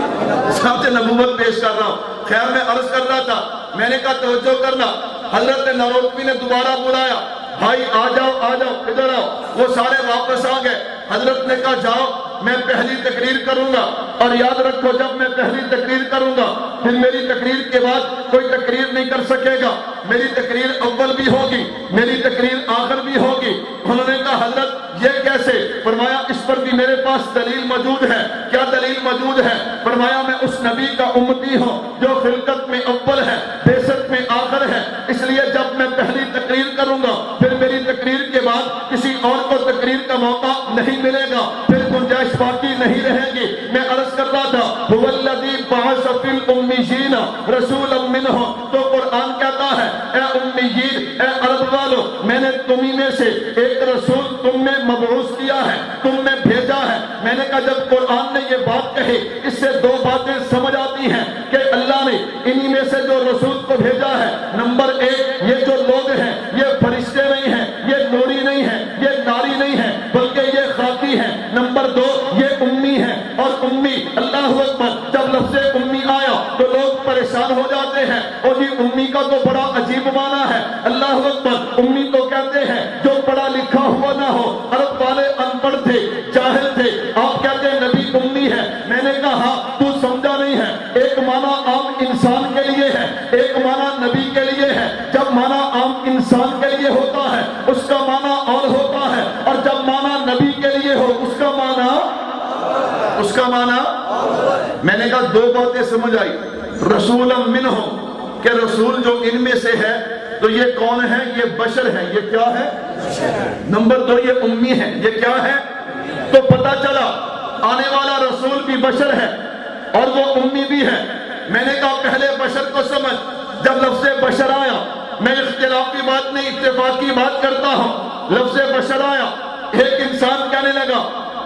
ذات نبوت پیش کر رہا ہوں۔ خیر میں عرض کر رہا تھا، میں نے کہا توجہ کرنا، حضرت ناروتوی نے دوبارہ بلایا، بھائی آ جاؤ آ جاؤ ادھر آؤ۔ وہ سارے واپس آ گئے۔ حضرت نے کہا جاؤ میں پہلی تقریر کروں گا، اور یاد رکھو جب میں پہلی تقریر کروں گا پھر میری تقریر کے بعد کوئی تقریر نہیں کر سکے گا۔ میری تقریر اول بھی ہوگی، میری تقریر آخر بھی ہوگی۔ انہوں نے کہا حضرت یہ کیسے؟ فرمایا اس پر بھی میرے پاس دلیل موجود ہے۔ کیا دلیل موجود ہے؟ فرمایا میں اس نبی کا امتی ہوں جو خلقت میں اول ہے، بعثت میں آخر ہے، اس لیے جب میں پہلی تقریر کروں گا پھر میری تقریر کے بعد کسی اور کو تقریر کا موقع نہیں ملے گا، پھر گنجائش باقی نہیں رہے گی۔ میں عرض کر رہا تھا هو الذی بعث فی الامیین رسولا منہم، تو قرآن کہتا ہے اے امیین، اے عرب والو، میں نے تمہیں میں سے ایک رسول تم میں مبعوث کیا ہے، تم میں بھیجا ہے۔ میں نے کہا جب قرآن نے یہ بات کہی اس سے دو باتیں سمجھ آتی ہیں کہ اللہ نے انہی میں سے جو رسول کو بھیجا ہے، نمبر ایک یہ جو لوگ ہیں یہ فرشتے نہیں ہیں، یہ نوری نہیں ہیں، یہ ناری نہیں ہیں، بلکہ یہ خاکی ہیں۔ نمبر دو یہ امی ہیں، اور امی، اللہ اکبر، جب لفظ امی آیا تو لوگ پریشان ہو جاتے ہیں، اور یہ امی کا تو بڑا عجیب معنی ہے۔ اللہ اکبر، امی تو کہتے ہیں جو پڑھا لکھا ہوا نہ ہو، عرب والے ان پڑھ تھے، جاہل تھے، آپ کہتے ہیں نبی امی ہے۔ میں نے کہا تو سمجھا نہیں ہے، ایک معنی عام انسان کے لیے ہے، ایک معنی نبی کے لیے ہے۔ جب معنی عام انسان کے لیے ہوتا ہے اس کا معنی اور ہوتا ہے، اور جب معنی نبی کے لیے ہو اس کا معنی میں نے کہا دو باتیں سمجھ آئی۔ رسول منہم، کہ رسول جو ان میں سے ہے تو یہ کون ہے؟ یہ بشر ہے۔ یہ کیا ہے؟ نمبر دو یہ امی ہے۔ یہ کیا ہے؟ تو پتہ چلا آنے والا رسول بھی بشر ہے اور وہ امی بھی ہے۔ میں نے کہا پہلے بشر کو سمجھ۔ جب لفظ بشر آیا، میں اختلافی بات نہیں اتفاقی بات کرتا ہوں، لفظ بشر آیا، ایک انسان کہنے لگا،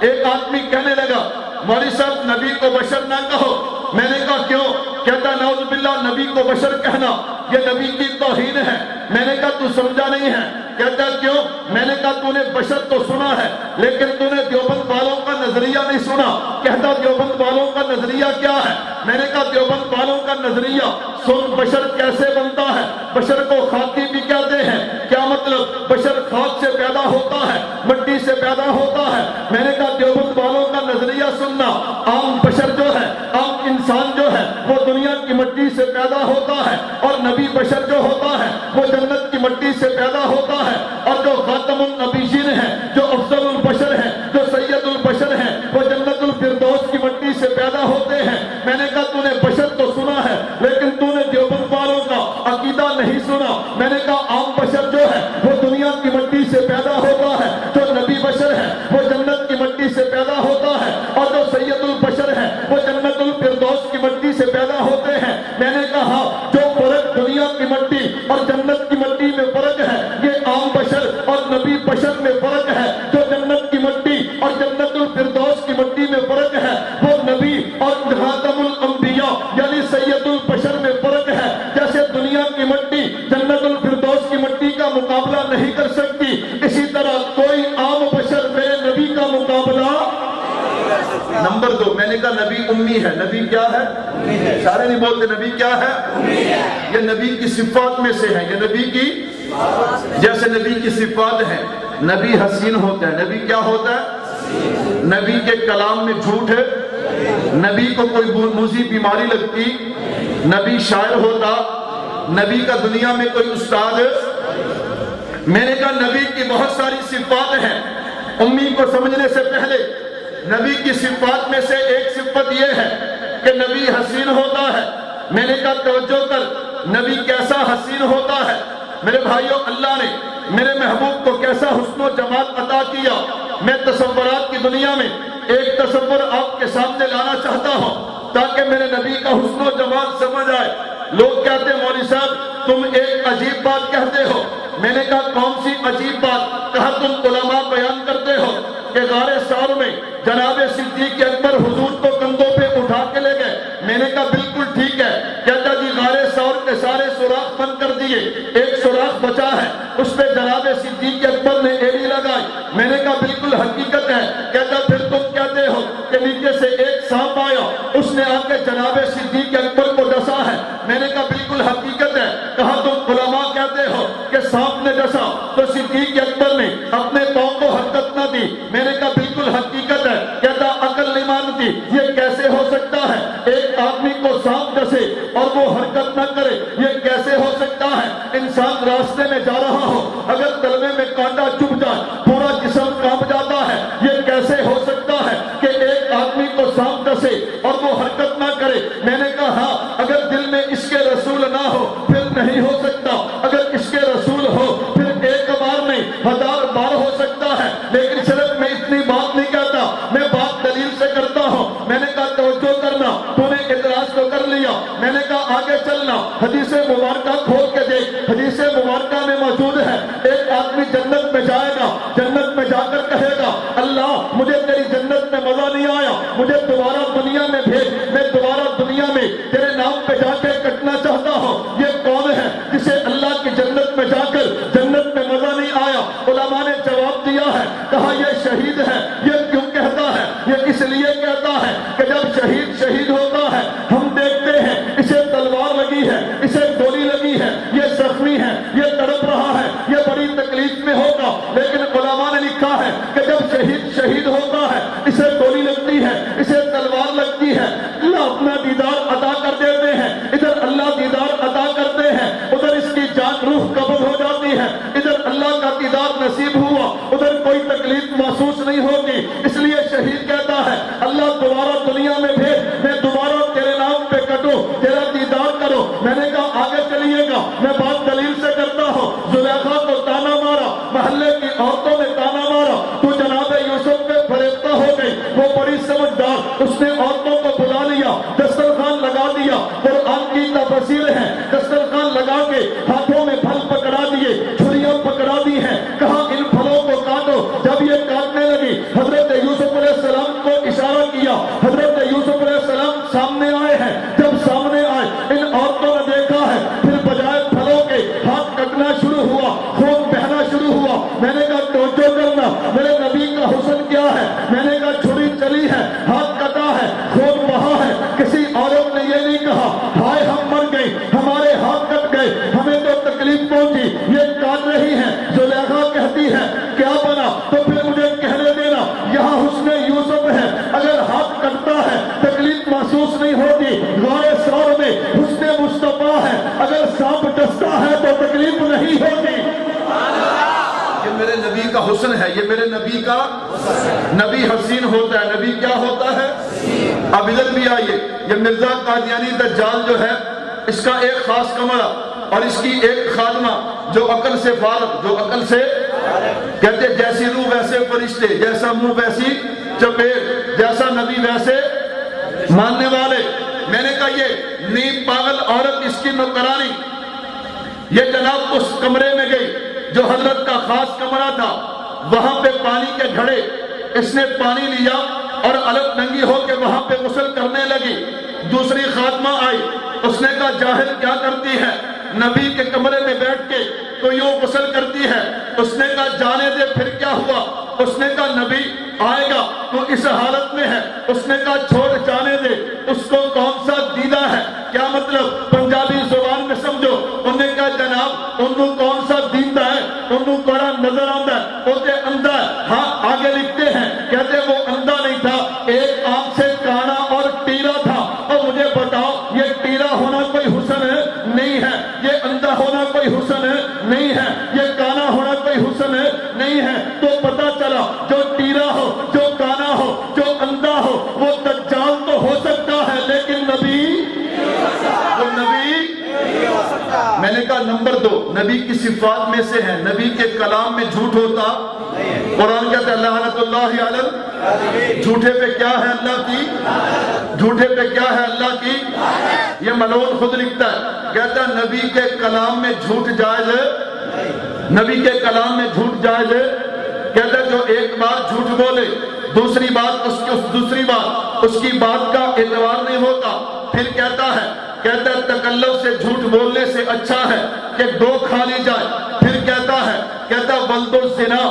ایک آدمی کہنے لگا مولوی صاحب نبی کو بشر نہ کہو۔ میں نے کہا کیوں؟ کہتا نعوذ باللہ نبی کو بشر کہنا یہ نبی کی توہین ہے۔ میں نے کہا تو سمجھا نہیں ہے۔ کہتا کیوں؟ میں نے کہا تو نے بشر تو سنا ہے لیکن تو نے دیوبند والوں کا نظریہ نہیں سنا۔ کہتا دیوبند والوں کا نظریہ کیا ہے؟ میں نے کہا دیوبند والوں کا نظریہ سن بشر کیسے بنتا ہے، بشر کو خاکی بھی کہتے ہیں۔ کیا مطلب؟ بشر خاک سے پیدا ہوتا ہے، مٹی سے پیدا ہوتا ہے۔ میں نے کہا دیوبند والوں کا نظریہ سننا، عام بشر جو ہے، عام انسان جو ہے وہ دنیا کی مٹی سے پیدا ہوتا ہے، اور نبی بشر جو ہوتا ہے وہ جنت کی مٹی سے پیدا ہوتا ہے، اور جو خاتم النبیین ہے، جو افضل البشر ہے، جو سید البشر ہے، وہ جنت الفردوس کی مٹی سے پیدا ہوتے ہیں۔ میں نے کہا تو نے بشر تو سنا ہے لیکن تو نے دیوبند والوں کا عقیدہ نہیں سنا۔ میں نے کہا عام بشر جو ہے وہ دنیا کی مٹی سے پیدا ہوتا ہے، جو نبی بشر ہے وہ جنت کی مٹی سے پیدا ہوتا ہے، اور جو سید البشر ہے وہ جنت الفردوس کی مٹی سے پیدا ہوتے ہیں۔ میں نے کہا جو فرق دنیا کی مٹی اور جنت کی مٹی میں فرق ہے یہ عام بشر اور نبی بشر میں فرق ہے۔ جو جنت کی مٹی اور جنت الفردوس کی مٹی میں فرق ہے وہ نبی اور خاتم الانبیاء یعنی سید البشر میں فرق ہے۔ جیسے دنیا کی مٹی جنت الفردوس کی مٹی کا مقابلہ نہیں کر سکتی، اسی طرح کوئی عام بشر میرے نبی کا مقابلہ۔ نمبر دو میں نے کہا نبی امی ہے۔ نبی کیا ہے؟ سارے نہیں بولتے نبی کیا ہے؟ یہ نبی کی صفات میں سے ہے، یہ نبی کی جیسے نبی کی صفات ہے۔ نبی حسین ہوتا ہے۔ نبی کیا ہوتا ہے؟ نبی کے کلام میں جھوٹ ہے، نبی کو کوئی موذی بیماری لگتی، نبی شاعر ہوتا، نبی کا دنیا میں کوئی استاد۔ میں نے کہا نبی کی بہت ساری صفات ہیں امی کو سمجھنے سے پہلے نبی کی صفات میں سے ایک صفت یہ ہے کہ نبی حسین ہوتا ہے۔ میں نے کہا توجہ کر، نبی کیسا حسین ہوتا ہے؟ میرے بھائیوں، اللہ نے میرے محبوب کو کیسا حسن و جمال عطا کیا۔ میں تصورات کی دنیا میں ایک تصور آپ کے سامنے لانا چاہتا ہوں تاکہ میرے نبی کا حسن و جمال سمجھ آئے۔ لوگ کہتے ہیں مولوی صاحب تم ایک عجیب بات کہتے ہو۔ میں نے کہا کون سی عجیب بات؟ کہا تم علماء بیان کرتے ہو کہ غار ثور میں جناب صدیق اکبر حضور کو کندھوں پہ اٹھا کے لے گئے۔ میں نے کہا بالکل ٹھیک ہے۔ کہتا جی غار ثور کے سارے سوراخ بند کر دیے، ایک سوراخ بچا ہے، اس پہ جناب صدیق اکبر نے ایڑی لگائی۔ میں نے کہا بالکل حقیقت ہے۔ کہتا پھر تم کہتے ہو کہ نیچے سے ایک سانپ آیا، اس نے آ کے جناب صدیق اکبر کو ڈسا ہے۔ میں نے کہا بالکل حقیقت ہے۔ کہا تم علماء کہتے ہو کہ سانپ نے ڈسا تو صدیق اکبر نے اپنے پاؤں کو حرکت نہ دی۔ میں نے کہا بالکل حقیقت ہے۔ کہتا عقل نہیں مانتی، یہ کیسے ہو سکتا ہے؟ ایک آدمی کو سانپ ڈسے اور وہ حرکت نہ کرے، یہ کیسے ہو سکتا ہے؟ انسان راستے میں جا رہا ہو، اگر تلوے میں کانٹا چبھ جائے پورا جسم کانپ جاتا ہے، یہ کیسے ہو سکتا ہے کہ ایک آدمی کو سانپ ڈسے اور وہ حرکت نہ کرے؟ میں نے کہا ہاں، اگر دل میں اس کے رسول نہ ہو پھر نہیں ہو سکتا، اگر اس کے رسول ہو پھر ایک بار نہیں 1000 بار ہو سکتا ہے۔ لیکن صرف میں اتنی بات نہیں کہتا، میں بات دلیل سے کرتا ہوں۔ میں نے کہا توجہ کرنا، تو نے اعتراض تو کر لیا۔ میں نے کہا آگے چلنا، حدیث مبارکہ کھول کے دیکھ۔ حدیث مبارکہ میں موجود ہے ایک آدمی جنت میں جائے گا، جنت میں جا کر کہے گا اللہ مجھے تیری جنت میں مزہ نہیں آیا، مجھے دوبارہ دنیا میں بھیج، میں دوبارہ دنیا میں تیرے نام پہ جا کے کٹنا چاہتا ہوں۔ یہ کون ہے جسے اللہ کی جنت میں جا کر جنت میں مزہ نہیں آیا؟ علماء نے جواب دیا ہے، کہا یہ شہید ہے۔ یہ کیوں کہتا ہے؟ یہ اس لیے کہتا ہے کہ جب شہید شہید ہوتا ہے ہم دیکھتے ہیں اسے تلوار لگی ہے، اسے گولی لگی ہے، یہ زخمی ہے، یہ تڑپ رہا ہے، یہ بڑی تکلیف میں ہوگا۔ لیکن علماء نے لکھا ہے کہ جب شہید شہید ہوتا ہے اسے گولی لگتی ہے، اسے تلوار لگتی ہے، اللہ اپنا دیدار عطا کر دیتے ہیں۔ ادھر اللہ دیدار عطا کرتے ہیں، ادھر اس کی جان روح قبض ہو جاتی ہے۔ ادھر اللہ کا دیدار نصیب ہوا، ادھر کوئی تکلیف محسوس نہیں ہوتی۔ اس لیے شہید کہتا ہے اللہ دوبارہ دنیا میں بھیج، میں دوبارہ تیرے نام پہ کٹوں، تیرا دیدار کرو۔ میں نے کہا آگے چلیے گا، میں بات دلیل سے کرتا ہوں۔ زلیخا کو تانا مارا، محلے کی عورتوں نے تانا مارا، تو جناب یوسف پہ فریفتہ ہو گئی۔ وہ بڑی سمجھدار، اس نے عورتوں کو بلا لیا، دسترخوان لگا دیا۔ قرآن کی تفسیر ہے، دسترخوان لگا کے ہاتھوں میں پھل پکڑا دیے، چھریاں پکڑا دی ہیں، کہا ان پھلوں کو کاٹو۔ جب یہ کاٹنے لگی حضرت یوسف علیہ السلام کو اشارہ کیا، حضرت یوسف علیہ السلام سامنے آئے ہیں۔ جب سامنے آئے ان عورتوں نے دیکھا ہے، پھر بجائے پھلوں کے ہاتھ کٹنا شروع ہوا، خون بہنا شروع ہوا۔ میں نے کہا توجہ کرنا، میرے نبی کا حسن کیا ہے؟ میں نے کہا چھری چلی ہے، ہاتھ کٹا ہے، خون بہا ہے۔ کسی عورت نے یہ نہیں کہا ہائے ہم مر گئے، ہمارے ہاتھ کٹ گئے، ہمیں تو تکلیف پہنچی، یہ کاٹ رہی ہے۔ زلیخا کہتی ہے کیا بنا؟ تو پھر مجھے کہنے دینا، یہاں حسن یوسف ہے، اگر ہاتھ کٹتا ہے تکلیف محسوس نہیں ہوتی۔ غار ثور میں حسن مصطفیٰ ہے، اگر سانپ ڈستا ہے تو تکلیف نہیں ہوتی۔ یہ میرے نبی کا حسن ہے، یہ میرے نبی کا نبی حسین ہوتا ہے۔ نبی کیا ہوتا ہے؟ اب ادھر بھی آئیے، یہ مرزا قادیانی دجال جو ہے اس کا ایک خاص کمرہ اور اس کی ایک خادمہ جو عقل سے فارغ، جو عقل سے کہتے جیسی روح ویسے فرشتے، جیسا منہ ویسی چپیٹ، جیسا نبی ویسے ماننے والے۔ میں نے کہا یہ نیم پاگل عورت اس کی نوکرانی، یہ جناب اس کمرے میں گئی جو حضرت کا خاص کمرہ تھا، وہاں پہ پانی کے گھڑے، اس نے پانی لیا اور الگ ننگی ہو کے وہاں پہ غسل کرنے لگی۔ دوسری خادمہ آئی، اس نے کہا جاہل کیا کرتی ہے؟ نبی کے کمرے میں بیٹھ کے تو یوں غسل کرتی ہے۔ اس نے کہا جانے دے پھر کیا ہوا؟ اس نے کہا نبی آئے گا تو اس حالت میں ہے۔ اس نے کہا چھوڑ جانے دے، اس کو کون سا دیدہ ہے؟ کیا مطلب؟ پنجابی زبان میں سمجھو۔ انہوں نے کہا جناب انہوں کون سا دیندہ ہے؟ انہوں کوڑا نظر آندہ ہے، وہ تے اندھا ہے۔ ہاں آگے لکھتے ہیں، کہتے وہ اندھا نہیں تھا، ایک آنکھ سے کانا اور ٹیرا تھا۔ اور مجھے بتاؤ یہ ٹیرا ہونا کوئی حسن ہے؟ نہیں ہے۔ یہ اندھا ہونا کوئی حسن ہے؟ نہیں ہے۔ یہ کانا ہونا کوئی حسن ہے؟ نہیں ہے۔ تو پتہ چلا جو نمبر 2 نبی کی صفات میں سے ہے نبی کے کلام میں جھوٹ ہوتا قرآن کہتا ہے لعنت اللہ علی جھوٹے پہ کیا ہے اللہ کی جھوٹے پہ کیا ہے اللہ کی یہ ملعون خود لکھتا ہے کہتا ہے نبی کے کلام میں جھوٹ جائز ہے نبی کے کلام میں جھوٹ جائز ہے کہتا ہے جو ایک بار جھوٹ بولے دوسری بات اس کی بات کا اعتبار نہیں ہوتا پھر کہتا ہے تکلف سے جھوٹ بولنے سے اچھا ہے کہ 2 کھا لی جائے پھر کہتا ہے ولد الزنا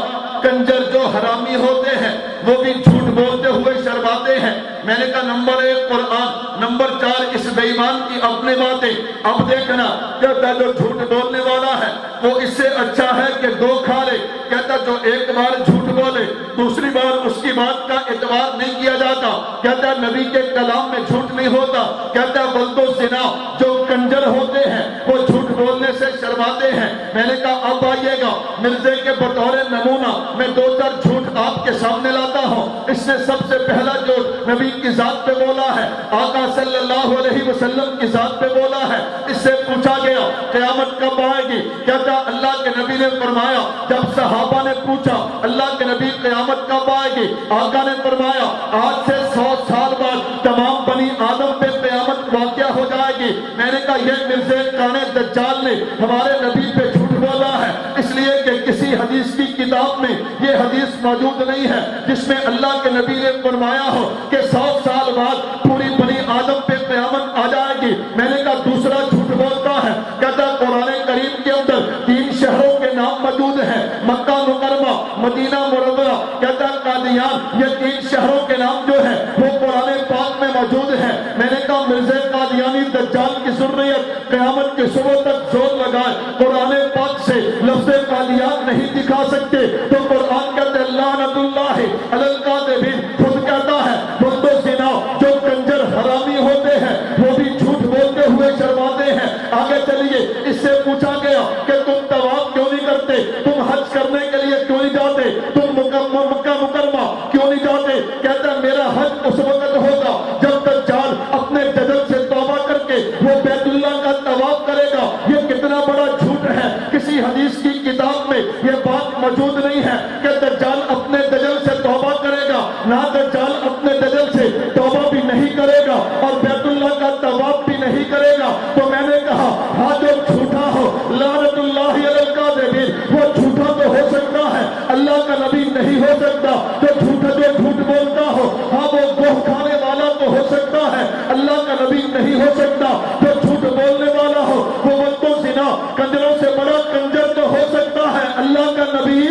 کنجر جو حرامی ہوتے ہیں وہ بھی جھوٹ بولتے ہوئے شرماتے ہیں میں نے کہا نمبر 1 قرآن نمبر 4 اس بے ایمان کی اپنے باتیں اب دیکھنا کہتا جو جھوٹ بولنے والا ہے وہ اس سے اچھا ہے کہ 2 کھا لے کہتا جو ایک بار جھوٹ بولے دوسری بار اس کی بات کا اعتبار نہیں کیا جاتا کہتا نبی کے کلام میں جھوٹ نہیں ہوتا کہتا ولد الزنا جو کنجر ہوتے ہیں وہ جھوٹ بولنے سے شرماتے ہیں میں نے کہا اب آئیے گا مرزے کے بطور نمونہ میں 2-4 جھوٹ آپ کے سامنے لاتا ہوں اس نے سب سے پہلا جو نبی کی ذات پہ بولا ہے آقا صلی اللہ علیہ وسلم کی ذات پہ بولا ہے اس سے پوچھا گیا قیامت کب آئے گی کہتا اللہ کے نبی نے فرمایا جب صحابہ نے پوچھا اللہ کے نبی قیامت کب آئے گی آقا نے فرمایا آج سے 100 سال بعد تمام بنی آدم پہ قیامت واقع ہو جائے گی میں نے کہا یہ مرزا کانے دجال نے ہمارے نبی پہ جھوٹ بولا ہے اس لیے کہ کسی حدیث کی کتاب میں یہ حدیث موجود نہیں ہے جس میں اللہ کے نبی نے فرمایا ہو کہ 100 سال بعد پوری بنی آدم پہ قیامت آ جائے گی میں نے کہا دوسرا جھوٹ بولتا ہے کہتا قرآن کریم کے اندر 3 شہروں کے نام موجود ہیں مکہ مکرمہ مدینہ منورہ کہتا قادیان یہ 3 شہروں کے نام جو ہیں وہ قرآن پاک میں موجود ہیں میں نے کہا مرزا قادیانی دجال کی ذریت قیامت کے صبح تک زور لگائے قرآن پاک سے لفظ قادیان نہیں دکھا سکتے تو قرآن کہتے ہیں لعنت اللہ علی الکاذبین خود کہتا ہے ولد الزنا جو کنجر حرامی ہوتے ہیں وہ بھی جھوٹ بولتے ہوئے شرماتے ہیں آگے چلیے اس سے پوچھا گیا کہ تم طواف کیوں نہیں کرتے تم حج کرنے کے لیے کیوں نہیں جاتے تم مکہ مکرمہ کیوں نہیں جاتے کہتا ہے میرا حج اس وقت ہوگا جب دجال اپنے دجل سے توبہ کر کے وہ بیت اللہ کا طواف کرے گا یہ کتنا بڑا جھوٹ ہے کسی حدیث کی کتاب میں یہ بات موجود نہیں ہے کہ دجال اپنے دجل سے توبہ کرے گا نہ دجال اپنے دجل سے توبہ بھی نہیں کرے گا اور بیت اللہ کا طواف بھی نہیں کرے گا تو میں نے کہا ہاں جو جھوٹا ہو لعنت اللہ علی الکاذبین وہ جھوٹا تو ہو سکتا ہے اللہ کا نبی نہیں ہو سکتا جو جھوٹ بولتا ہو ہاں وہ گوہ کھانے والا تو ہو سکتا ہے اللہ کا نبی نہیں ہو سکتا جو جھوٹ بولنے والا ہو وہ ولد الزنا کنجروں سے بڑا کنجر تو ہو سکتا ہے اللہ کا نبی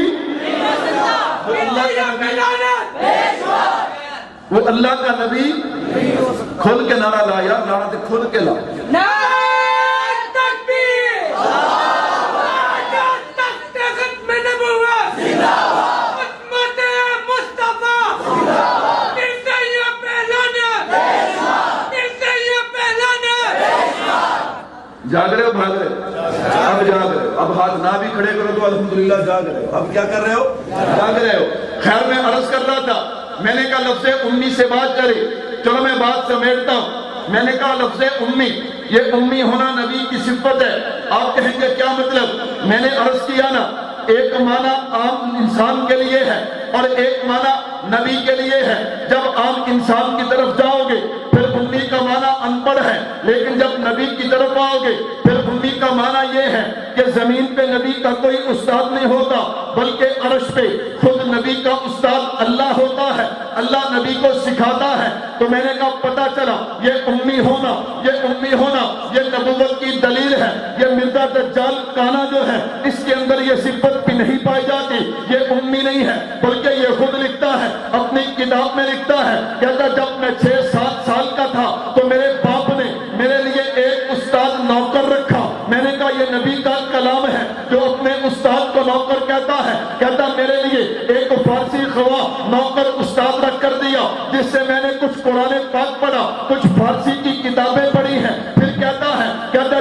وہ اللہ کا نبی کھل کے نعرہ لا یار نعرہ تے کھل کے لا جاگ رہے ہو بھاگ رہے اب جاگ رہے ہو اب ہاتھ نہ بھی کھڑے کرو تو الحمدللہ جاگ رہے ہو اب کیا کر رہے ہو جاگ رہے ہو خیر میں عرض کر رہا تھا میں نے کہا لفظ امی سے بات کرے چلو میں بات سمیٹتا ہوں میں نے کہا لفظ امی یہ امی ہونا نبی کی صفت ہے آپ کہیں گے کیا مطلب میں نے عرض کیا نا ایک معنی عام انسان کے لیے ہے اور ایک معنی نبی کے لیے ہے جب عام انسان کی طرف جاؤ گے پھر امی کا معنی ان پڑھ ہے لیکن جب نبی کی طرف آؤ گے پھر امی کا معنی یہ ہے کہ زمین پہ نبی کا کوئی استاد نہیں ہوتا بلکہ عرش پہ خود نبی کا استاد اللہ ہوتا ہے اللہ نبی کو سکھاتا ہے تو میں نے کہا پتا چلا یہ امی ہونا یہ نبوت کی دلیل ہے یہ مرزا دجال کانا جو ہے اس کے اندر یہ صفت بھی نہیں پائی جاتی یہ امی نہیں ہے بلکہ یہ خود لکھتا ہے اپنی کتاب میں لکھتا ہے کہتا جب میں 6-7 سال کا تھا تو میرے باپ نے میرے لیے ایک استاد نوکر رکھا میں نے کہا یہ نبی کا کلام ہے جو اپنے استاد کو نوکر کہتا ہے کہتا میرے لیے ایک فارسی خواہ نوکر استاد رکھ کر دیا جس سے میں نے کچھ قرآن پاک پڑھا کچھ فارسی کی کتابیں پڑھی ہیں پھر کہتا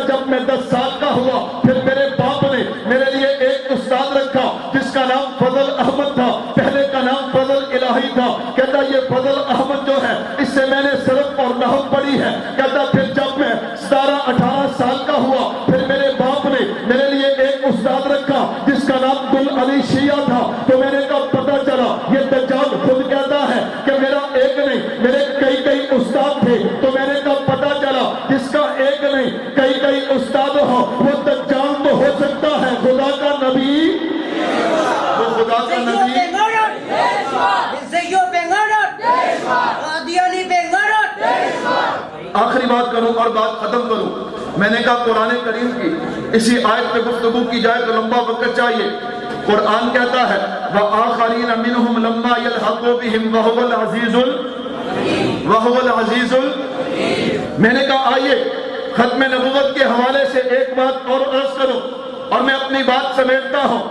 جب میں 10 سال کا ہوا پھر میرے باپ نے میرے لیے ایک استاد رکھا جس کا نام فضل احمد تھا پہلے کا نام فضل الہی تھا کہتا یہ فضل احمد جو ہے اس سے میں نے صرف اور نحو پڑھی ہے کہتا پھر جب میں 17-18 سال کا ہوا پھر میرے باپ نے میرے لیے کہ میرا ایک نہیں میرے کئی استاد تھے، تو میں نے کہا پتا چلا جس کا ایک نہیں کئی استاد ہو وہ دجال تو ہو سکتا ہے، خدا کا نبی وہ خدا کا نبی۔ آخری بات کروں اور بات ختم کروں، میں نے کہا قرآن کریم کی اسی آیت پہ گفتگو کی جائے تو لمبا وقت چاہیے۔ قرآن کہتا ہے وَآخَرِينَ مِنْهُمْ لَمَّا يَلْحَقُوا بِهِمْ وَهُوَ الْعَزِيزُ میں نے کہا آئیے ختم نبوت کے حوالے سے ایک بات اور عرض کروں اور میں اپنی بات سمیٹتا ہوں۔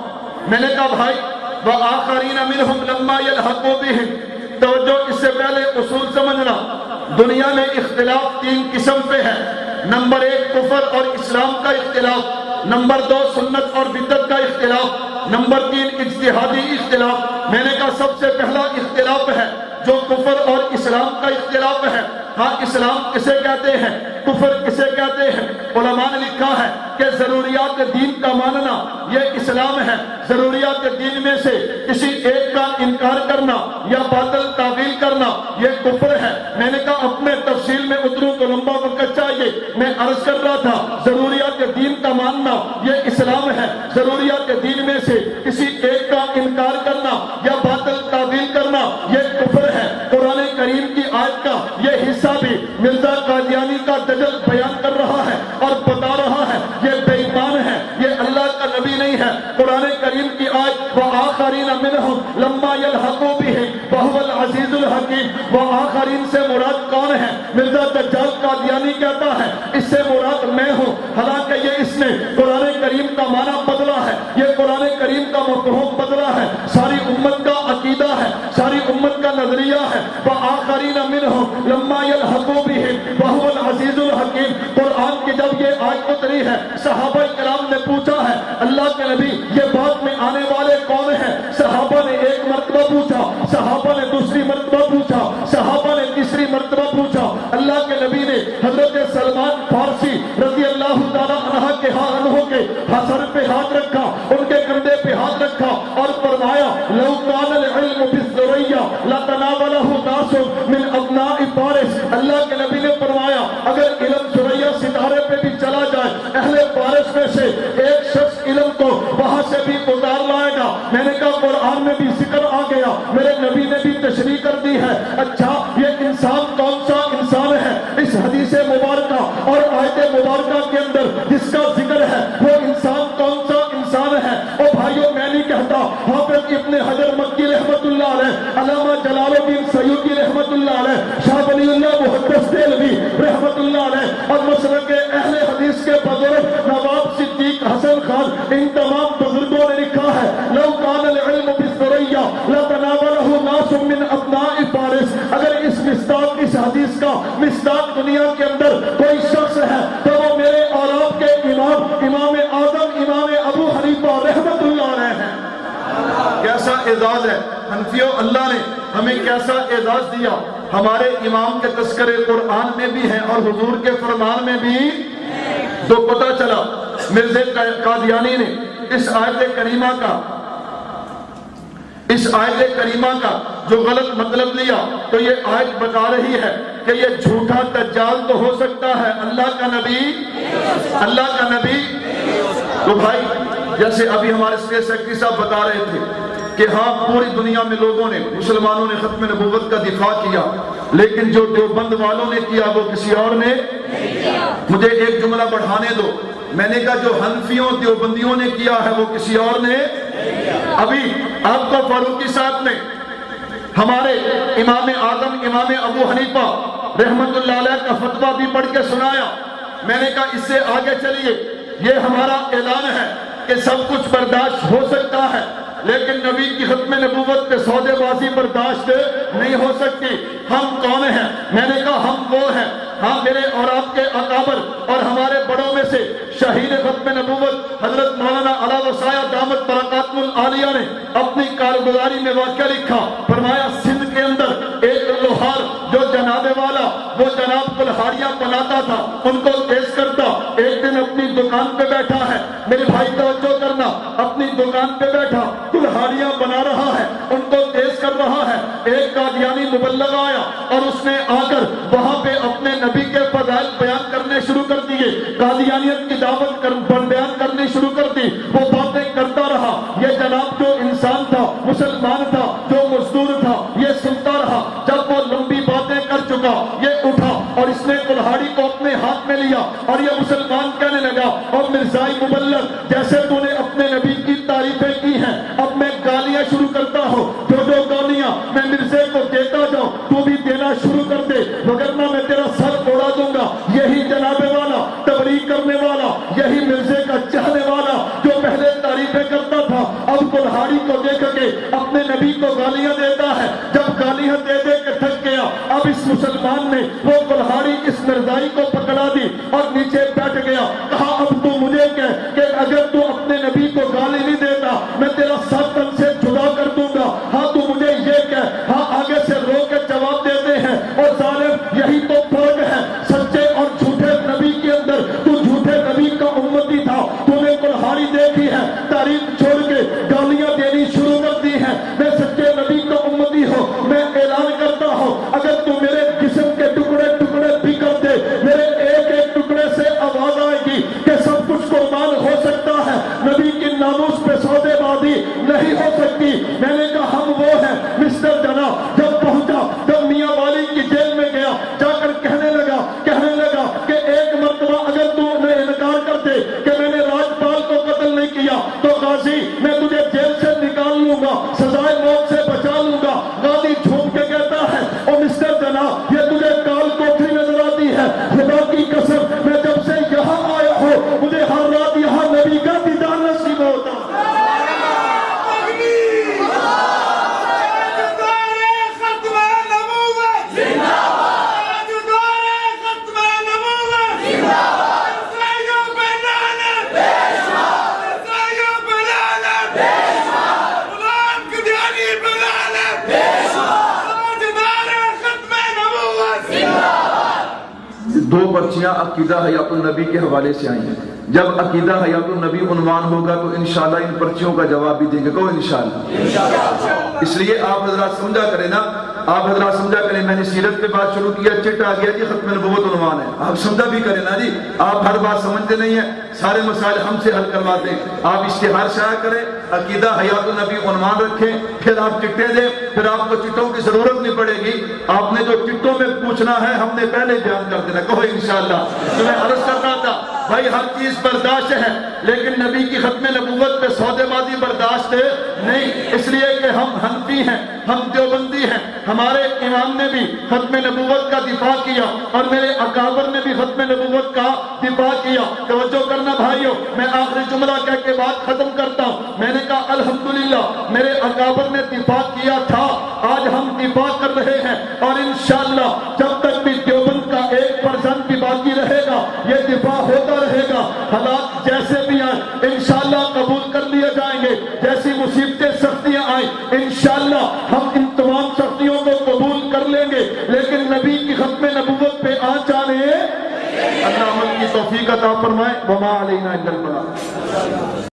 میں نے کہا بھائی وَآخَرِينَ مِنْهُمْ لَمَّا يَلْحَقُوا بِهِمْ، توجہ اس سے پہلے اصول سمجھنا، دنیا میں اختلاف 3 قسم پہ ہے۔ نمبر 1 کفر اور اسلام کا اختلاف، نمبر 2 سنت اور بدعت کا اختلاف، نمبر 3 اجتہادی اختلاف۔ میں نے کہا سب سے پہلا اختلاف ہے جو کفر اور اسلام کا اختلاف ہے۔ ہاں اسلام کسے کہتے ہیں، کفر کسے کہتے ہیں؟ علماء نے لکھا ہے کہ ضروریات دین کا ماننا یہ اسلام ہے، ضروریات دین میں سے کسی ایک کا انکار کرنا یا باطل تعویل کرنا یہ کفر ہے۔ میں نے کہا اپنے تفصیل میں اتروں تو لمبا وقت چاہیے، میں عرض کر رہا تھا ضروریات دین کا ماننا یہ اسلام ہے، ضروریات دین میں سے کسی ایک کا انکار کرنا یا باطل تعویل کرنا یہ کفر ہے۔ قرآن کریم کی آیت کا یہ حصہ بھی مرزا قادیانی کا دجل بیان کر رہا ہے اور بتا رہا ہے یہ بے ایمان ہے، یہ اللہ کا نبی نہیں ہے۔ قرآن کریم کی آیت وَآخَرِينَ مِنْهُمْ لَمَّا يَلْحَقُوا بِهِمْ وَهُوَ الْعَزِيزُ الْحَكِيمُ، وہ آخرین سے مراد کون ہے؟ مرزا دجال قادیانی کہتا ہے اس سے مراد میں ہوں، حالانکہ یہ اس نے قرآن کریم کا معنی بدلا ہے، یہ قرآن کریم کا مفہوم بدلا ہے، ساری امت کا عقیدہ ہے، ساری امت کا نظریہ ہے۔ وَآخَرِينَ مِنْهُمْ لَمَّا يَلْحَقُوا بِهِمْ وَهُوَ الْعَزِيزُ الْحَكِيمُ۔ قرآن کی جب یہ آیت اتری ہے صحابہ کرام نے پوچھا ہے اللہ کے نبی یہ بات میں آنے والے کون ہیں؟ صحابہ نے ایک مرتبہ پوچھا، صحابہ نے دوسری مرتبہ پوچھا، صحابہ نے تیسری مرتبہ پوچھا۔ اللہ کے نبی نے حضرت سلمان فارسی رضی اللہ تعالیٰ عنہ کے سر پہ ہاتھ رکھا، ان کے کندھے پہ ہاتھ رکھا اور فرمایا لو کان العلم بالذریہ لتناولہ ناس من ابناء فارس۔ اللہ کے نبی نے فرمایا اگر علم ثریا ستارے پہ بھی چلا جائے اہل فارس میں سے ایک شخص علم کو وہاں سے بھی اتار لائے گا۔ میں نے کہا قرآن میں بھی ذکر آ گیا، میرے نبی نے بھی تشریح کر دی ہے۔ اچھا یہ انسان کون سا انسان ہے؟ اس حدیث مبارکہ اور آیت مبارکہ کے اندر جس کا ذکر ہے وہ انسان کون سا انسان ہے؟ او بھائیو میں نہیں کہتا، حافظ ابن حجر مکی رحمت اللہ علیہ، علامہ جلال الدین سیوطی رحمت اللہ علیہ، شاہ ولی اللہ محدث دہلوی رحمت اللہ علیہ اور مسلک اہل حدیث کے بزرگ نواب صدیق حسن خان، ان تمام بزرگوں نے لکھا ہے لو کان العلم بالذریہ لتناولہ ناس من ابناء فارس۔ اگر اس مصداق اس حدیث کا مصداق دنیا کے اندر کوئی شخص ہے تو وہ میرے اور آپ کے امام اعظم امام ابو حنیفہ رحمت اللہ علیہ ہیں۔ کیسا اعزاز ہے حنفیوں، اللہ نے ہمیں کیسا اعزاز دیا۔ ہمارے امام کے تذکرے قرآن میں بھی ہیں اور حضور کے فرمان میں بھی۔ تو پتہ چلا مرزا قادیانی نے اس آیت کریمہ کا جو غلط مطلب لیا تو یہ آیت بتا رہی ہے کہ یہ جھوٹا دجال تو ہو سکتا ہے، اللہ کا نبی۔ تو بھائی جیسے ابھی ہمارے سیکرٹری صاحب بتا رہے تھے کہ ہاں پوری دنیا میں لوگوں نے مسلمانوں نے ختم نبوت کا دفاع کیا، لیکن جو دیوبند والوں نے کیا وہ کسی اور نے۔ مجھے ایک جملہ بڑھانے دو، میں نے کہا جو حنفیوں دیوبندیوں نے کیا ہے وہ کسی اور نے۔ ابھی آپ کو فاروقی صاحب نے ہمارے امام اعظم امام ابو حنیفہ رحمت اللہ علیہ کا فتویٰ بھی پڑھ کے سنایا۔ میں نے کہا اس سے آگے چلیے، یہ ہمارا اعلان ہے کہ سب کچھ برداشت ہو سکتا ہے لیکن نبی کی ختم نبوت پہ سودے بازی برداشت نہیں ہو سکتی۔ ہم کون ہیں؟ میں نے کہا ہم وہ ہیں، ہاں میرے اور آپ کے اکابر اور ہمارے بڑوں میں سے شہید ختم نبوت حضرت مولانا علا وسایہ دامت برکاتہ العالیہ نے اپنی کارگزاری میں واقعہ لکھا، فرمایا سندھ کے اندر ایک لوہار جو جناب والا وہ جناب کلہاڑیاں بناتا تھا، ان کو تیز کرتا، ایک دن اپنی دکان پہ بیٹھا ہے، میرے بھائی توجہ کرنا، اپنی دکان پہ بیٹھا کلہاڑیاں بنا رہا ہے، ان کو تیز کر رہا ہے، ایک قادیانی مبلغ آیا اور اس نے آ کر وہاں پہ اپنے نبی کے فضائل بیان کرنے شروع کر دیے، قادیانیت کی دعوت بیان کرنی شروع کر دی۔ وہ باتیں کرتا رہا، یہ جناب جو انسان تھا، مسلمان تھا، جو مزدور تھا، یہ سنتا رہا۔ جب وہ لمبی باتیں کر چکا، یہ اٹھا اور اس نے کلہاڑی کو اپنے ہاتھ میں لیا اور یہ مسلمان کہنے لگا، اور مرزائی مبلغ، جیسے تو نے اپنے نبی کی تعریفیں کی ہیں، اب میں گالیاں شروع کرتا ہوں، جو گالیاں میں مرزے کو دیتا جاؤں تو بھی دینا شروع کر دے، وگرنہ میں تیرا سر اڑا دوں گا۔ یہی جناب والا تبلیغ کرنے والا، یہی مرزے کا چاہنے والا جو پہلے تعریفیں کرتا تھا، اب کلہاڑی کو دیکھ کے اپنے نبی کو گالیاں دیتا ہے۔ جب گالیاں دے دے کے تھک گیا، اب اس مسلمان نے وہ کلہاڑی اس مرزائی کو پکڑا دی اور نیچے بیٹھ گیا۔ کہا اب تو مجھے کہہ کہ اگر تو اپنے نبی کو گالی نہیں دیتا میں تیرا سر تن سے جدا کر دوں گا۔ ہاں تو مجھے یہ کہہ، ہاں آگے سے رو کے جواب دیتے ہیں۔ اور ظالم، یہی تو فرق ہے سچے اور جھوٹے نبی کے اندر۔ تو جھوٹے نبی کا امتی تھا، تو نے کلہاڑی دیکھی ہے، تعریف چھوڑ کے گالیاں دینی شروع کر دی ہیں۔ میں سچے نبی کا امتی ہوں، میں اعلان کرتا ہوں، اگر تو میرے جسم کے ٹکڑے ٹکڑے بھی کر دے، میرے ایک ایک ٹکڑے سے آواز آئے گی کہ سب کچھ قربان ہو سکتا ہے، نبی کی ناموس پہ سودے بازی نہیں ہو سکتی۔ میں نے کہا ہم وہ ہیں مسٹر جنا۔ جب پہنچا، جب میاں والی کی جیل میں گیا، جا کر کہنے لگا کہ ایک مرتبہ اگر تو نے انکار کر دے کہ میں نے راجپال کو قتل نہیں کیا تو غازی میں تجھے جیل سے نکال لوں گا، سزائے موت سے بچا لوں گا۔ غازی جھوٹ کے کہتا ہے، او مسٹر جنا، یہ تجھے کال کوٹھی نظر آتی ہے، خدا کی قسم میں جب سے یہاں آیا ہوں مجھے ہر رات یہاں نبی کا دیدار نصیب ہوتا ہے۔ دو پرچیاں عقیدہ حیات النبی کے حوالے سے آئی ہیں۔ جب عقیدہ حیات النبی عنوان ہوگا تو انشاءاللہ ان پرچیوں کا جواب بھی دیں گے، کہو انشاءاللہ۔ اس لیے آپ حضرات سمجھا کریں نا، آپ حضرات سمجھا کریں، میں نے سیرت پہ بات شروع کیا، چٹ آ گیا جی ختم نبوت عنوان ہے، آپ سمجھا بھی کریں نا جی۔ آپ ہر بات سمجھتے نہیں ہیں، سارے مسائل ہم سے حل کرواتے ہیں۔ آپ اشتہار شائع کریں، عقیدہ حیات النبی عنوان رکھیں، پھر آپ چٹے دیں، پھر آپ کو چٹوں کی ضرورت نہیں پڑے گی۔ آپ نے جو چٹوں میں پوچھنا ہے ہم نے پہلے بیان کر دینا، کہو انشاءاللہ۔ تو میں عرض کرنا تھا بھائی ہر چیز برداشت ہے، لیکن نبی کی ختم نبوت پہ سودے بازی برداشت نہیں، اس لیے کہ ہم حنفی ہیں، ہم دیوبندی ہیں۔ ہمارے امام نے بھی ختم نبوت کا دفاع کیا اور میرے اکابر نے بھی ختم نبوت کا دفاع کیا۔ توجہ کرنا بھائیو، میں آخری جملہ کہہ کے بات ختم کرتا ہوں۔ میں نے کہا الحمدللہ میرے اکابر نے دفاع کیا تھا، آج ہم دفاع کر رہے ہیں، اور انشاءاللہ جب تک بھی دیوبند کا ایک پرسنٹ بھی باقی رہے گا یہ دفاع ہوتا رہے گا۔ حالات جیسے بھی آئیں انشاءاللہ قبول کر لیے جائیں گے، جیسی مصیبتیں سختیاں آئیں انشاءاللہ ہم ان تمام سختیوں کو قبول کر لیں گے، لیکن نبی کی ختم نبوت پہ آنچ آنے اللہ عمل کی توفیق عطا فرمائے۔ وما علینا الا البلاغ۔